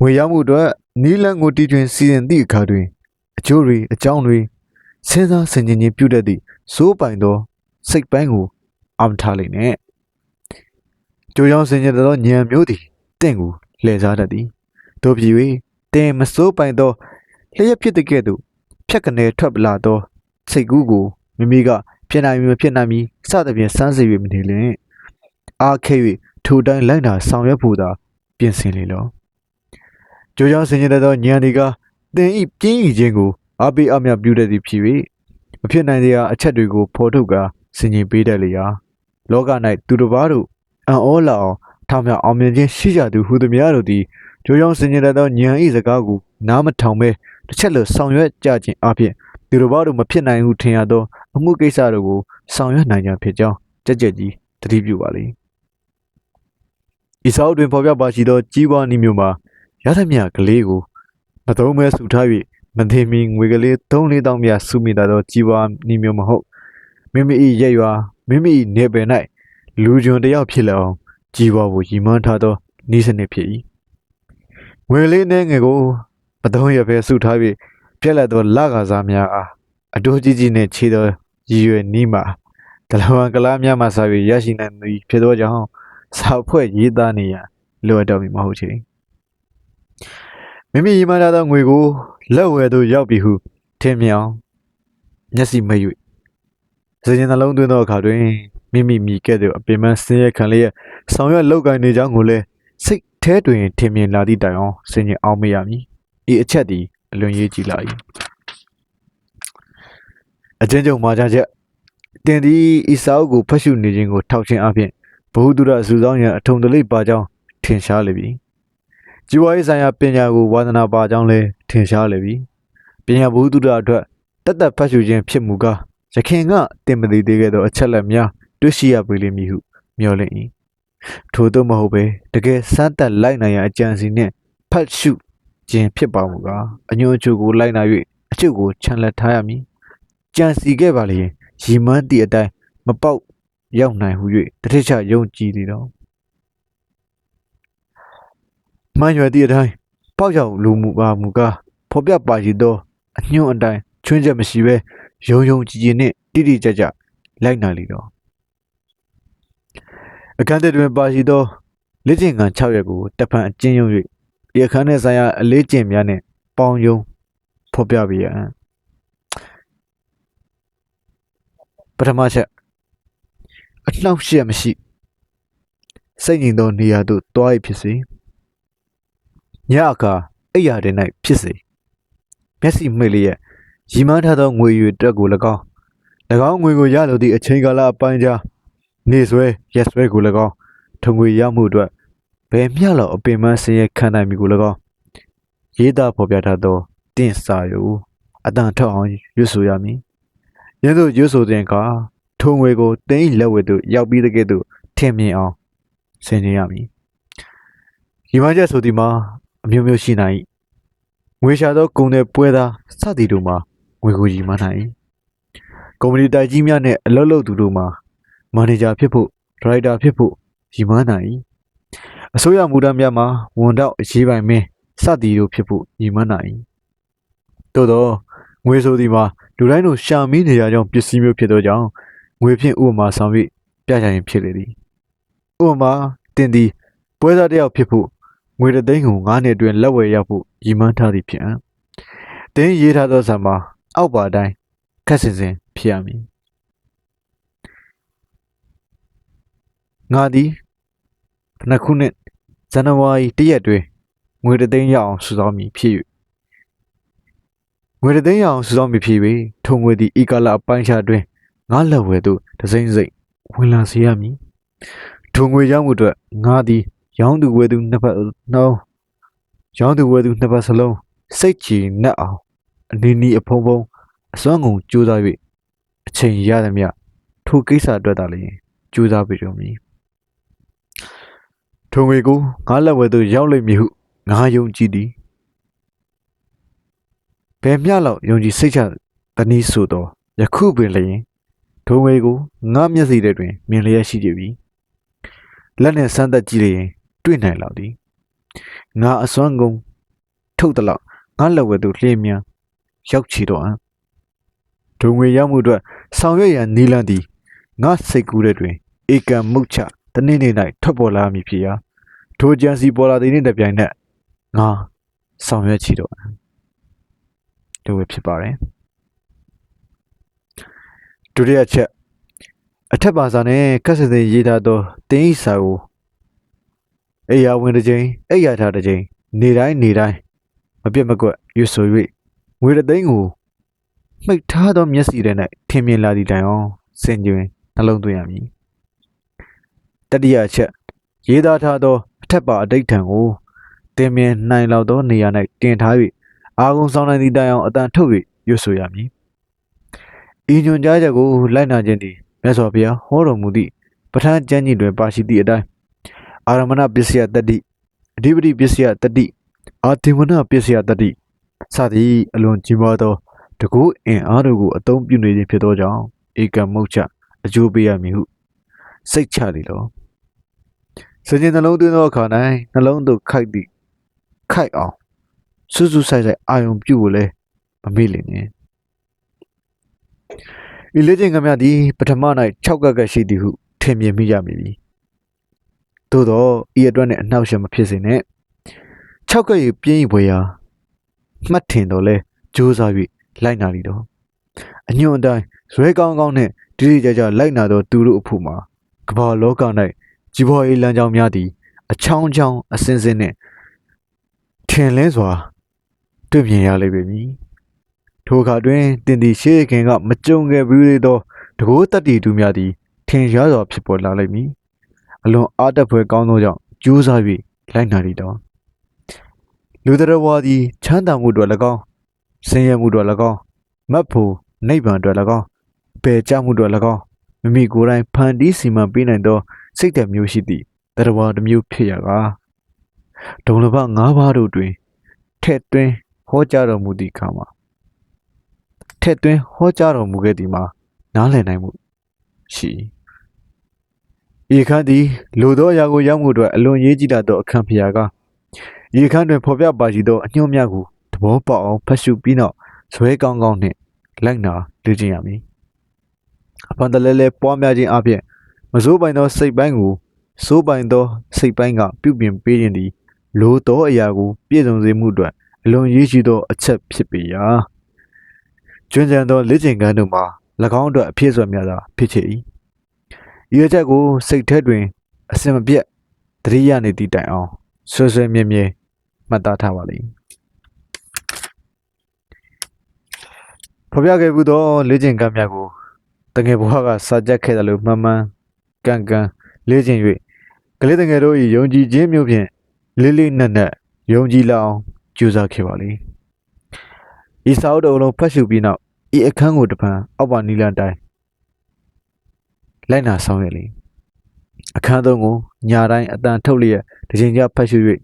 ငွေရမှုအတွက်နီးလန်းကိုတီထွင်စီရင်သည့်အခါတွင်အကျိုးတွေအကြောင်းတွေစဉ်းစားဆင်ခြင်ခြင်းပြုတတ်သည့်စိုးပိုင်သောစိတ်ပိုင်းကိုအာမထားလိမ့်နဲ့ကြိုးကြောင်ဆင်ခြင်သောဉာဏ်မျိုးသည်တင့်ကိုလှည့်စားတတ်သည်တို့ဖြစ်၍တင်မစိုးပိုင်သောလျှက်ဖြစ်တဲ့ကဲ့သို့ဖြတ်ကနေထွက်လာသောစိတ်ကူးကိုမိမိကဖြစ်နိုင်မဖြစ်နိုင်မီစသဖြင့်စမ်းစစ်၍မနေလျင်အားခဲ၍ထိုတိုင်းလိုက်နာဆောင်ရွက်ဖို့သာပြင်ဆင်လေလောကြိုးကြောင်ဆင်ခြင်သောဉာဏ်တွေကတင်ဤပြင်းဤခြင်းကိုအားပေးအမြပြုတတ်သည်ဖြစ်၍မဖြစ်နိုင်တဲ့အချက်တွေကိုဖော်ထုတ်ကာဆင်ခြင်ပေးတတ်လျာလောက၌သူတစ်ပါးတို့အံ့ဩလာအောင်ထောင်မြောက်အောင်မြင်ခြင်းရှိကြသူဟူသည်များတို့သည်ကြိုးကြောင်ဆင်ခြင်သောဉာဏ်ဤစကားကိုနားမထောင်ဘဲတစ်ချက်လိုဆောင်ရွက်ကြခြင်းအပြင်သူတို့ဘာလို့မဖြစ်နိုင်ဟုထင်ရသောအမှုကိစ္စတို့ကိုဆောင်ရွက်နိုင်ကြဖြစ်ကြောင်းကြက်ကြက်ကြီးသတိပြုပါလေဤစာအုပ်တွင်ဖော်ပြပါရှိသောကြီးပွားနည်းမျိုးမှာရသမျှကလေးကိုမသုံးမဲစုထား၍မသိမီငွေကလေး3-4တောင်းမြစုမိတာသောကြီးပွားနည်းမျိုးမဟုတ်မိမိ၏ရက်ရွာမိမိ၏နေပယ်၌လူကျွန်တယောက်ဖြစ်လာအောင်ကြီးပွားဖို့ရည်မှန်းထားသောနည်းစနစ်ဖြစ်၏ငွေလေးနှဲငယ်ကိုမသုံးရဘဲစုထား၍ပြက်လက်သောလကားစားများအားအတိုးကြီးကြီးနှင့်ခြေသောရည်ရွယ်နည်းမှာဒလဝန်ကလားများမှစာ၍ရရှိနိုင်သည်ဖြစ်သောကြောင့်စာဖွဲ့ရေးသားနေရန်လိုအပ်တော်မူမဟုတ်ချေမိမိရည်မှန်းထားသောငွေကိုလက်ဝယ်သို့ရောက်ပြီဟုထင်မြောင်မျက်စိမိတ်၍စဉ်းကျင်နှလုံးသွင်းသောအခါတွင်မိမိမိကဲ့သို့အပင်ပန်းဆင်းရဲခံလျက်ဆောင်ရွက်လုပ်ကိုင်နေကြောင်းကိုလည်းစိတ်ထဲတွင်ထင်မြင်လာသည့်တိုင်အောင်စဉ်းကျင်အောင်မရမည်ဤအချက်သည်အလွန်ရေးကြီးလာ၏အချင်းချုပ်မှာကြချက်တင်သည်ဤစာအုပ်ကိုဖတ်ရှုနေခြင်းကိုထောက်ခြင်းအပြင်ဘုဟုတုရစုဆောင်ရန်အထုံတလိပ်ပါကြောင်းထင်ရှားလေပြီជីဝရေးဆိုင်ရာပညာကိုဝါသနာပါကြောင်းလည်းထင်ရှားလေပြီပညာဘုဟုတုရအတွက်တတ်ဖတ်ရှုခြင်းဖြစ်မူကား ရခင်ကတင်မသိသေးခဲ့သောအချက်လက်များတွေ့ရှိရပေလိမ့်မည်ဟုမျှော်လင့်၏ထို့သောမဟုတ်ပဲတကယ်စမ်းသပ်လိုက်နိုင်ရန်အကြံစီနှင့်ဖတ်ရှုခြင်းဖြစ်ပါမူကားအညွန့်အချို့ကိုလိုက်နာ၍အချို့ကိုခြံလက်ထားရမည်ကြံစီခဲ့ပါလျင်ရီမန်းသည့်အတိုင်းမပေါက်ရောက်နိုင်ဟု၍တထစ်ချယုံကြည်သည်တော့မှန်ရွယ်သည့်အတိုင်းပေါက်ရောက်လူမူပါမူကားဖော်ပြပါရှိသောအညွန့်အတိုင်းချွင်းချက်မရှိဘဲယုံယုံကြည်ကြည်နှင့်တိတိကျကျလိုက်နာလီတော့အခန်းတွင်ပါရှိသောလက်ကျင်ကန်6ရက်ကိုတဖန်အကျဉ်းယုံ၍ဒီအခန်းနှင့်ဆိုင်ရာအလေးကျင့်များနှင့်ပေါင်းယုံဖော်ပြပေးရန်ပထမချက်အနှောက်အယှက်မရှိစိတ်ငြိမ်သောနေရာသို့တွား၍ဖြစ်စေညအခါအိပ်ရာတွင်၌ဖြစ်စေမျက်စိမှိတ်လျက်ရီမန်းထားသောငွေရွေတက်ကို၎င်း၎င်းငွေကိုရလိုသည့်အချိန်ကာလအပိုင်းကြားနေဆွဲရက်ဆွဲကို၎င်းထုံငွေရမှုအတွက်ဘယ်မျှလောက်အပင်ပန်းဆင်းရဲခံနိုင်မည်ကို၎င်းရေးသားဖော်ပြထားသောတင့်စာရုပ်အတန်ထွက်အောင်ရွတ်ဆိုရမည်ယင်းသို့ရွတ်ဆိုတဲ့အခါထုံငွေကိုတင်း၏လက်ဝဲသို့ရောက်ပြီးတဲ့ကဲ့သို့ထင်မြင်အောင်ဆင်ခြင်ရမည်ရီမန်းချက်ဆိုသည်မှာအမျိုးမျိုးရှိနိုင်၏ငွေရှာသောကုန်တဲ့ပွဲသားစသည်တို့မှာငွေကိုရီမန်းနိုင်၏ကုမ္ပဏီတိုက်ကြီးများနှင့်အလုပ်လုပ်သူတို့မှာမန်နေဂျာဖြစ်ဖို့ဒါရိုက်တာဖြစ်ဖို့ရီမန်းနိုင်၏အစိုးရမူတမ်းများမှာဝန်တော့အရေးပိုင်မင်းစသည်တို့ဖြစ်ဖို့ရီမန်းနိုင်၏သို့သောငွေဆိုသည်မှာလူတိုင်းတို့ရှာမီးနေရကြောင်းပစ္စည်းမျိုးဖြစ်သောကြောင့်ငွေဖြင့်ဥပမာဆောင်၍ပြကြရင်ဖြစ်လေသည်ဥပမာတင်သည်ပွဲသားတစ်ယောက်ဖြစ်ဖို့ငွေတစ်သိန်းကို9နှစ်အတွင်းလက်ဝယ်ရဖို့ရီမန်းထားသည်ဖြစ်တင်းရေးထားသောစာမှာအောက်ပါတိုင်းခက်စင်စင်ဖြစ်ရမည်ငါသည်နှစ်ခုနှစ်ဇန်နဝါရီ1ရက်တွင်ငွေတစ်သိန်းရအောင်စုဆောင်းမည်ဖြစ်၍ငွေတစ်သိန်းရအောင်စုဆောင်းမည်ဖြစ်၍ထုံငွေသည်ဤကာလအပိုင်းခြားတွင်ငါလက်ဝဲသို့တစိမ့်စိမ့်ဝင်လာစေရမည်ထုံငွေရမှုအတွက်ငါသည်ရောင်းသူဝယ်သူနှစ်ဖက်နှောင်းရောင်းသူဝယ်သူနှစ်ဖက်စလုံးစိတ်ကြည်နက်အောင်အနီးနီးအဖုံဖုံအစွမ်းကုန်ကြိုးစား၍အချိန်ရသည်မြထိုကိစ္စအတွက်သာလျှင်ကြိုးစားပြီးတော့မည်ထုံငွေကိုငါလက်ဝဲသို့ရောက်လိမ့်မည်ဟုငါယုံကြည်သည်ဘယ်မျှလောက်ယုံကြည်စိတ်ချသနည်းဆိုသောယခုပင်လျင်ထုံငွေကိုငါမျက်စိထဲတွင်မြင်လျက်ရှိကြပြီလက်နဲ့စမ်းသပ်ကြည့်လျင်တွေ့နိုင်လောက်သည်ငါအစွမ်းကုန်ထုတ်သလောက်ငါလက်ဝဲသို့လျှင်မြန်ရောက်ချီတော့ထုံငွေရောက်မှုအတွက်ဆောင်ရွက်ရန်နီလန်းသည်ငါစိတ်ကူးတဲ့တွင်ဧကံမုတ်ချတနေ့နေ့၌ထွက်ပေါ်လာမည်ဖြစ်ရာထိုကြံစီပေါ်လာသည်နှင့်တပြိုင်နက်ငါဆောင်ရွက်ချီတော့လိုပဲဖြစ်ပါတယ်ဒုတိယချက်အထက်ပါစာနဲ့ခက်စင်စင်ရေးထားသောတင်းဤစာကိုအိယာဝင်တစ်ချိန်အိယာထားတစ်ချိန်နေတိုင်းမပြတ်မကွက်ရွတ်ဆို၍ငွေတစ်သိန်းကိုမှိတ်ထားသောမျက်စိထဲ၌ထင်မြင်လာသည့်တိုင်အောင်စင်ကြွင်နှလုံးသွင်းရမည်တတိယချက်ရေးသားထားသောအထက်ပါအဋိဋ္ဌံကိုတင်မြင်နိုင်လောက်သောနေရာ၌တင်ထား၍အာဂုံဆောင်နိုင်သည့်တိုင်အောင်အတန်ထုတ်၍ရွတ်ဆိုရမည်ဤညွှန်ကြားချက်ကိုလိုက်နာခြင်းသည်မြတ်စွာဘုရားဟောတော်မူသည့်ပဋ္ဌာန်းကျမ်းကြီးတွင်ပါရှိသည့်အတိုင်းအာရမဏပစ္စယတတ္တိအဓိပတိပစ္စယတတ္တိအာတိမဏပစ္စယတတ္တိစသည်အလွန်ကြီးမားသောတကူအင်အားတို့ကိုအသုံးပြုနေခြင်းဖြစ်သောကြောင့်ဧကမုတ်ချအကျိုးပေးရမည်ဟုစိတ်ချသည်လောစဉ္နှလုံးသွင်းသောအခါ၌နှလုံးသို့ခိုက်အောင်စူးစူးဆိုင်အာယုံပြုကိုလည်းမမေ့လျင်နှင့်ဤလေ့ကျင့်ခန်းများသည်ပထမ၌6ကပ်ရှိသည်ဟုထင်မြင်မိကြမည်သို့သောဤအတွက်နှင့်အနှောက်အယှက်မဖြစ်စေနှင့်6ကပ်၏ပြင်း၏ဘွယ်ရာမှတ်ထင်တော်လဲကြိုးစား၍လိုက်နာလီတော့အညွန့်အတိုင်းဇွဲကောင်းကောင်းနှင့်တိတိကျကျလိုက်နာသောသူတို့အဖို့မှာကမ္ဘာလောက၌ကြီးပွားရေးလမ်းကြောင်းများသည်အချောင်းချောင်းအစင်းစင်းနှင့်ထင်လင်းစွာတွေ့မြင်ရလိမ့်မည်ထိုအခါတွင်တင်သည်ရှေးခင်ကမကြုံခဲ့ဘူးသေးသောတကိုးတတ္တိတူများသည်ထင်ရှားစွာဖြစ်ပေါ်လာလိမ့်မည်အလွန်အားတက်ဖွယ်ကောင်းသောကြောင့်ကြိုးစား၍လိုက်နာလိတော့လူတော်ဝါသည်ချမ်းသာမှုတို့၎င်းဆင်းရဲမှုတို့၎င်းမတ်ဖို့နိဗ္ဗာန်တို့၎င်း ပယ်ကြမှုတို့၎င်းမိမိကိုယ်တိုင်ဖန်တီးစီမံပေးနိုင်သောစိတ်ဓာတ်မျိုးရှိသည့်တရဝါတစ်မျိုးဖြစ်ရကားဒုံလဘ၅ပါးတို့တွင်ထဲ့သွင်းဟောကြားတော်မူသည့်အခါမှာထဲ့သွင်းဟောကြားတော်မူခဲ့သည်မှာနားလည်နိုင်မှုရှိဤအခန်းသည်လိုသောအရာကိုရောက်မှုအတွက်အလွန်ရေးကြီးလာသောအခန်းဖြစ်ရာကဤအခန်းတွင်ဖော်ပြပါရှိသောအညွှန်းများကိုသဘောပေါက်အောင်ဖတ်ရှုပြီးနောက်ဇွဲကောင်းကောင်းနှင့်လိုက်နာလေ့ကျင့်ရမည်အဖန်တလဲလဲပွားများခြင်းအပြင်မစိုးပိုင်သောစိတ်ပိုင်းကိုစိုးပိုင်သောစိတ်ပိုင်းကပြုပြင်ပေးခြင်းသည်လိုသောအရာကိုပြည့်စုံစေမှုအတွက်အလွန်ရေးကြီးသောအချက်ဖြစ်ပေရာကျွမ်းကျန်သောလေ့ကျင့်ခန်းတို့မှာ၎င်းအတွက်အဖြစ်စွဲများစွာဖြစ်ချေ၏ဤအချက်ကိုစိတ်ထဲတွင်အစင်မပြတ်သတိရနေသည့်တိုင်အောင်ဆွဲဆွဲမြဲမြဲမှတ်သားထားပါလိမ့်ဖော်ပြခဲ့မှုသောလေ့ကျင့်ခန်းများကိုတငယ်ဘဝကစာကြက်ခဲ့တယ်လို့မှန်မှန်ကန်ကန်လေ့ကျင့်၍ကလေးတငယ်တို့၏ယုံကြည်ခြင်းမျိုးဖြင့်လေးလေးနက်နက်ယုံကြည်လောက်အောင်ကြိုးစားခဲ့ပါလိမ့်ဤစာအုပ်တော်လုံးဖတ်ရှုပြီးနောက်ဤအခန်းကိုတပံအောက်ပါနီလန်တိုင်းလိုက်နာဆောင်ရလိမ့်အခန်းသုံးကိုညာတိုင်းအတန်ထုတ်လျက်တစ်ချိန်ကြာဖတ်ရှု၍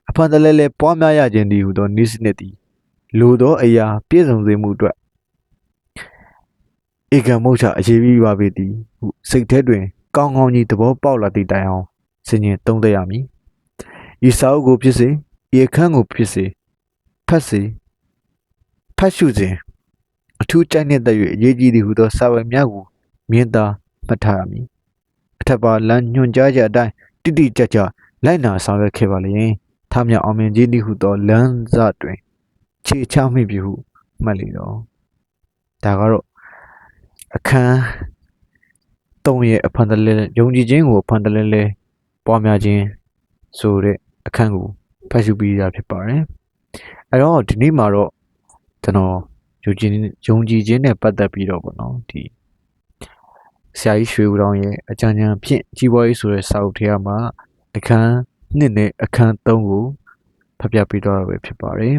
အဖန်တလဲလဲပွားများရခြင်းသည်ဟူသောနည်းစနစ်သည်လိုသောအရာပြည့်စုံစေမှုအတွက်ဧကမုတ်ချအရေးကြီးပါပေသည်ဟုစိတ်ထဲတွင်ကောင်းကောင်းကြီးသဘောပေါက်လာသည့်တိုင်အောင်စဉ်းကျင်သုံးသပ်ရမည်ဤစာအုပ်ကိုဖြစ်စေဤအခန်းကိုဖြစ်စေဖတ်ရှုစဉ်အထူးကြိုက်နေတဲ့၍အရေးကြီးသည်ဟုသောစာပေများကိုမြင်သာမှတ်ထားရမည်အထက်ပါလမ်းညွှန်ကြားချက်အတိုင်းတိတိကျကျလိုက်နာဆောင်ရွက်ခဲ့ပါလျင်ထားမြောက်အောင်မြင်ခြင်းသည်ဟုသောလမ်းစတွင်ခြေချမိပြီဟုမှတ်လေတော့ဒါကတော့အခန်း၃ရဲ့အဖန်တလဲယုံကြည်ခြင်းကိုအဖန်တလဲလဲပွားများခြင်းဆိုတဲ့အခန်းကိုဖတ်ရှုပြီးတာဖြစ်ပါတယ်အဲ့တော့ဒီနေ့မှာတော့ကျွန်တော်ယုံကြည်ခြင်းနဲ့ပတ်သက်ပြီးတော့ပေါ့နော်ဒီဆရာကြီးရွှေဦးတောင်ရဲ့အကြံဉာဏ်ဖြင့်ကြီးပွားရေးဆိုတဲ့စာအုပ်ထဲမှာအခန်း2နဲ့အခန်း3ကိုဖတ်ပြပေးတော့တာပဲဖြစ်ပါတယ်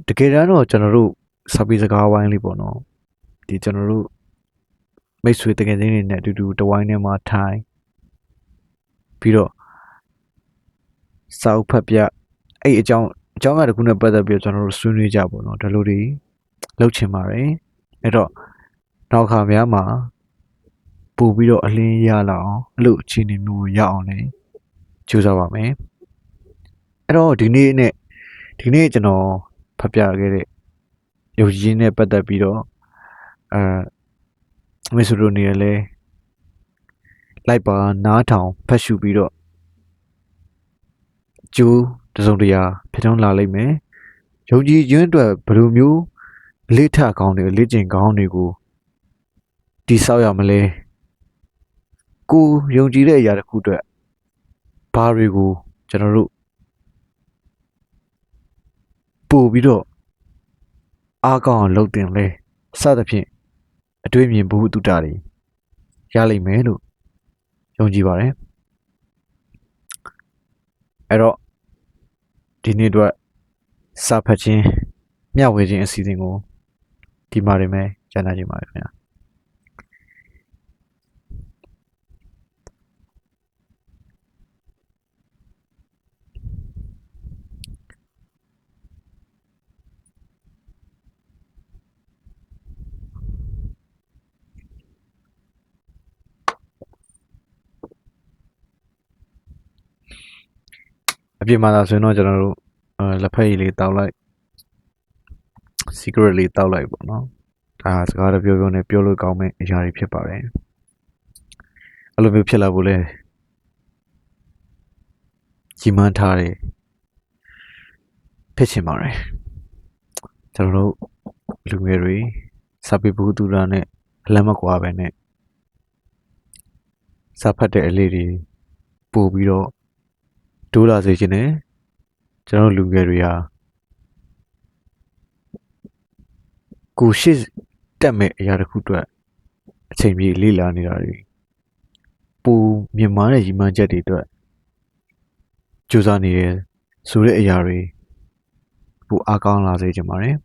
တကယ်တမ်းတော့ကျွန်တော်တို့စာပေစကားဝိုင်းလေးပေါ့နော်ဒီကျွန်တော်တို့မိတ်ဆွေတကယ်ချင်းတွေနဲ့အတူတူတဝိုင်းထဲမှာထိုင်ပြီးတော့စာအုပ်ဖတ်ပြအဲ့အကြောင်းကတခုနဲ့ပတ်သက်ပြီးကျွန်တော်တို့ဆွေးနွေးကြပေါ့နော်ဒါလိုတွေလုပ်ချင်ပါတယ်အဲ့တော့နောက်ခါများမှာပို့ပြီးတော့အလင်းရလာအောင်အဲ့လိုအခြေအနေမျိုးရအောင်လည်းကြိုးစားပါမယ်အဲ့တော့ဒီနေ့ကျွန်တော်ဖတ်ပြခဲ့တဲ့ယုံကြည်ခြင်းနဲ့ပတ်သက်ပြီးတော့မိတ်ဆွေတို့နေရာလဲလိုက်ပါနားထောင်ဖတ်ရှုပြီးတော့ကျိုးတစုံတရာဖြစ်ထွန်းလာလိမ့်မယ်ယုံကြည်ခြင်းအတွက်ဘယ်လိုမျိုးလေ့ထကောင်းတွေလေ့ကျင့်ကောင်းတွေကိုတိဆောက်ရမလဲကိုယုံကြည်တဲ့အရာတစ်ခုအတွက်ဘာတွေကိုကျွန်တော်တို့ပို့ပြီးတော့အားကောင်းအောင်လုပ်တင်လဲစသဖြင့်အတွေ့အမြင်ဘုဟုတုတတွေရလိမ့်မယ်လို့ယုံကြည်ပါတယ်အဲ့တော့ဒီနေ့အတွက်စာဖတ်ခြင်းမျှဝေခြင်းအစီအစဉ်ကိုဒီမှာနေမယ်ကျန်နေကြပါခင်ဗျာအပြင်မှာသာဆိုရင်တော့ကျွန်တော်တို့လက်ဖက်ရည်လေးတောက်လိုက် secret လေးတောက်လိုက်ပေါ့နော်ဒါစကားတပြောနဲ့ပြောလို့ကောင်းမဲ့အရာတွေဖြစ်ပါတယ်အဲ့လိုမျိုးဖြစ်လာဖို့လဲကြီးမှန်းထားတယ်ဖြစ်ချင်ပါတယ်ကျွန်တော်တို့လူငယ်တွေစာပေဘုသူရာနဲ့အလံမကွာပဲနဲ့စာဖတ်တဲ့အလေးတွေပို့ပြီးတော့တိုးလာစေခြင်းနဲ့ကျွန်တော်လူငယ်တွေဟာကိုရှိတက်မဲ့အရာတစ်ခုအတွက်အချိန်ပြည့်လေ့လာနေတာတွေပူမြင်မာတဲ့ရည်မှန်းချက်တွေအတွက်ကြိုးစားနေရဆိုတဲ့အရာတွေပိုအားကောင်းလာစေချင်ပါတယ်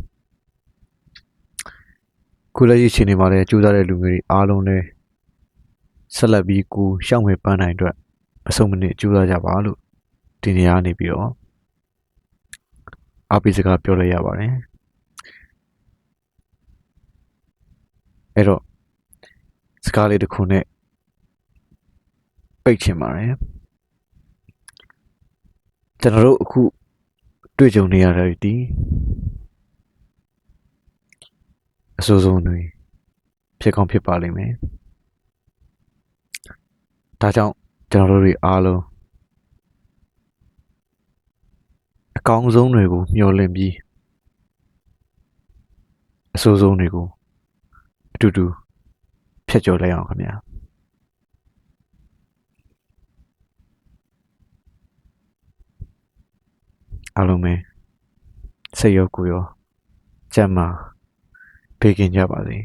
ခုလက်ရှိချိန်နေမှာလည်းကြိုးစားတဲ့လူမျိုးတွေအားလုံးလည်းဆက်လက်ပြီးကိုရှောက်မဲ့ပန်းနိုင်အတွက်မဆုံးမနစ်ကြိုးစားကြပါလို့ဒီနေရာနေပြီးတော့အားပေးစကားပြောလိုက်ရပါတယ်အဲ့တော့စကားလေးတစ်ခုနဲ့ပိတ်ချင်ပါတယ်ကျွန်တော်တို့အခုတွေ့ကြုံနေရတဲ့ဒီအဆိုးဆုံးတွေဖြစ်ကောင်းဖြစ်ပါလိမ့်မယ်ဒါကြောင့်ကျွန်တော်တို့တွေအားလုံးအကောင်းဆုံးတွေကိုမျှော်လင့်ပြီးအဆိုးဆုံးတွေကိုအတူတူဖျက်ကျော်လိုက်အောင်ခင်ဗျာအားလုံးပဲစိတ်ရောကိုယ်ရောကျန်းမာဘေးကင်းကြပါစေ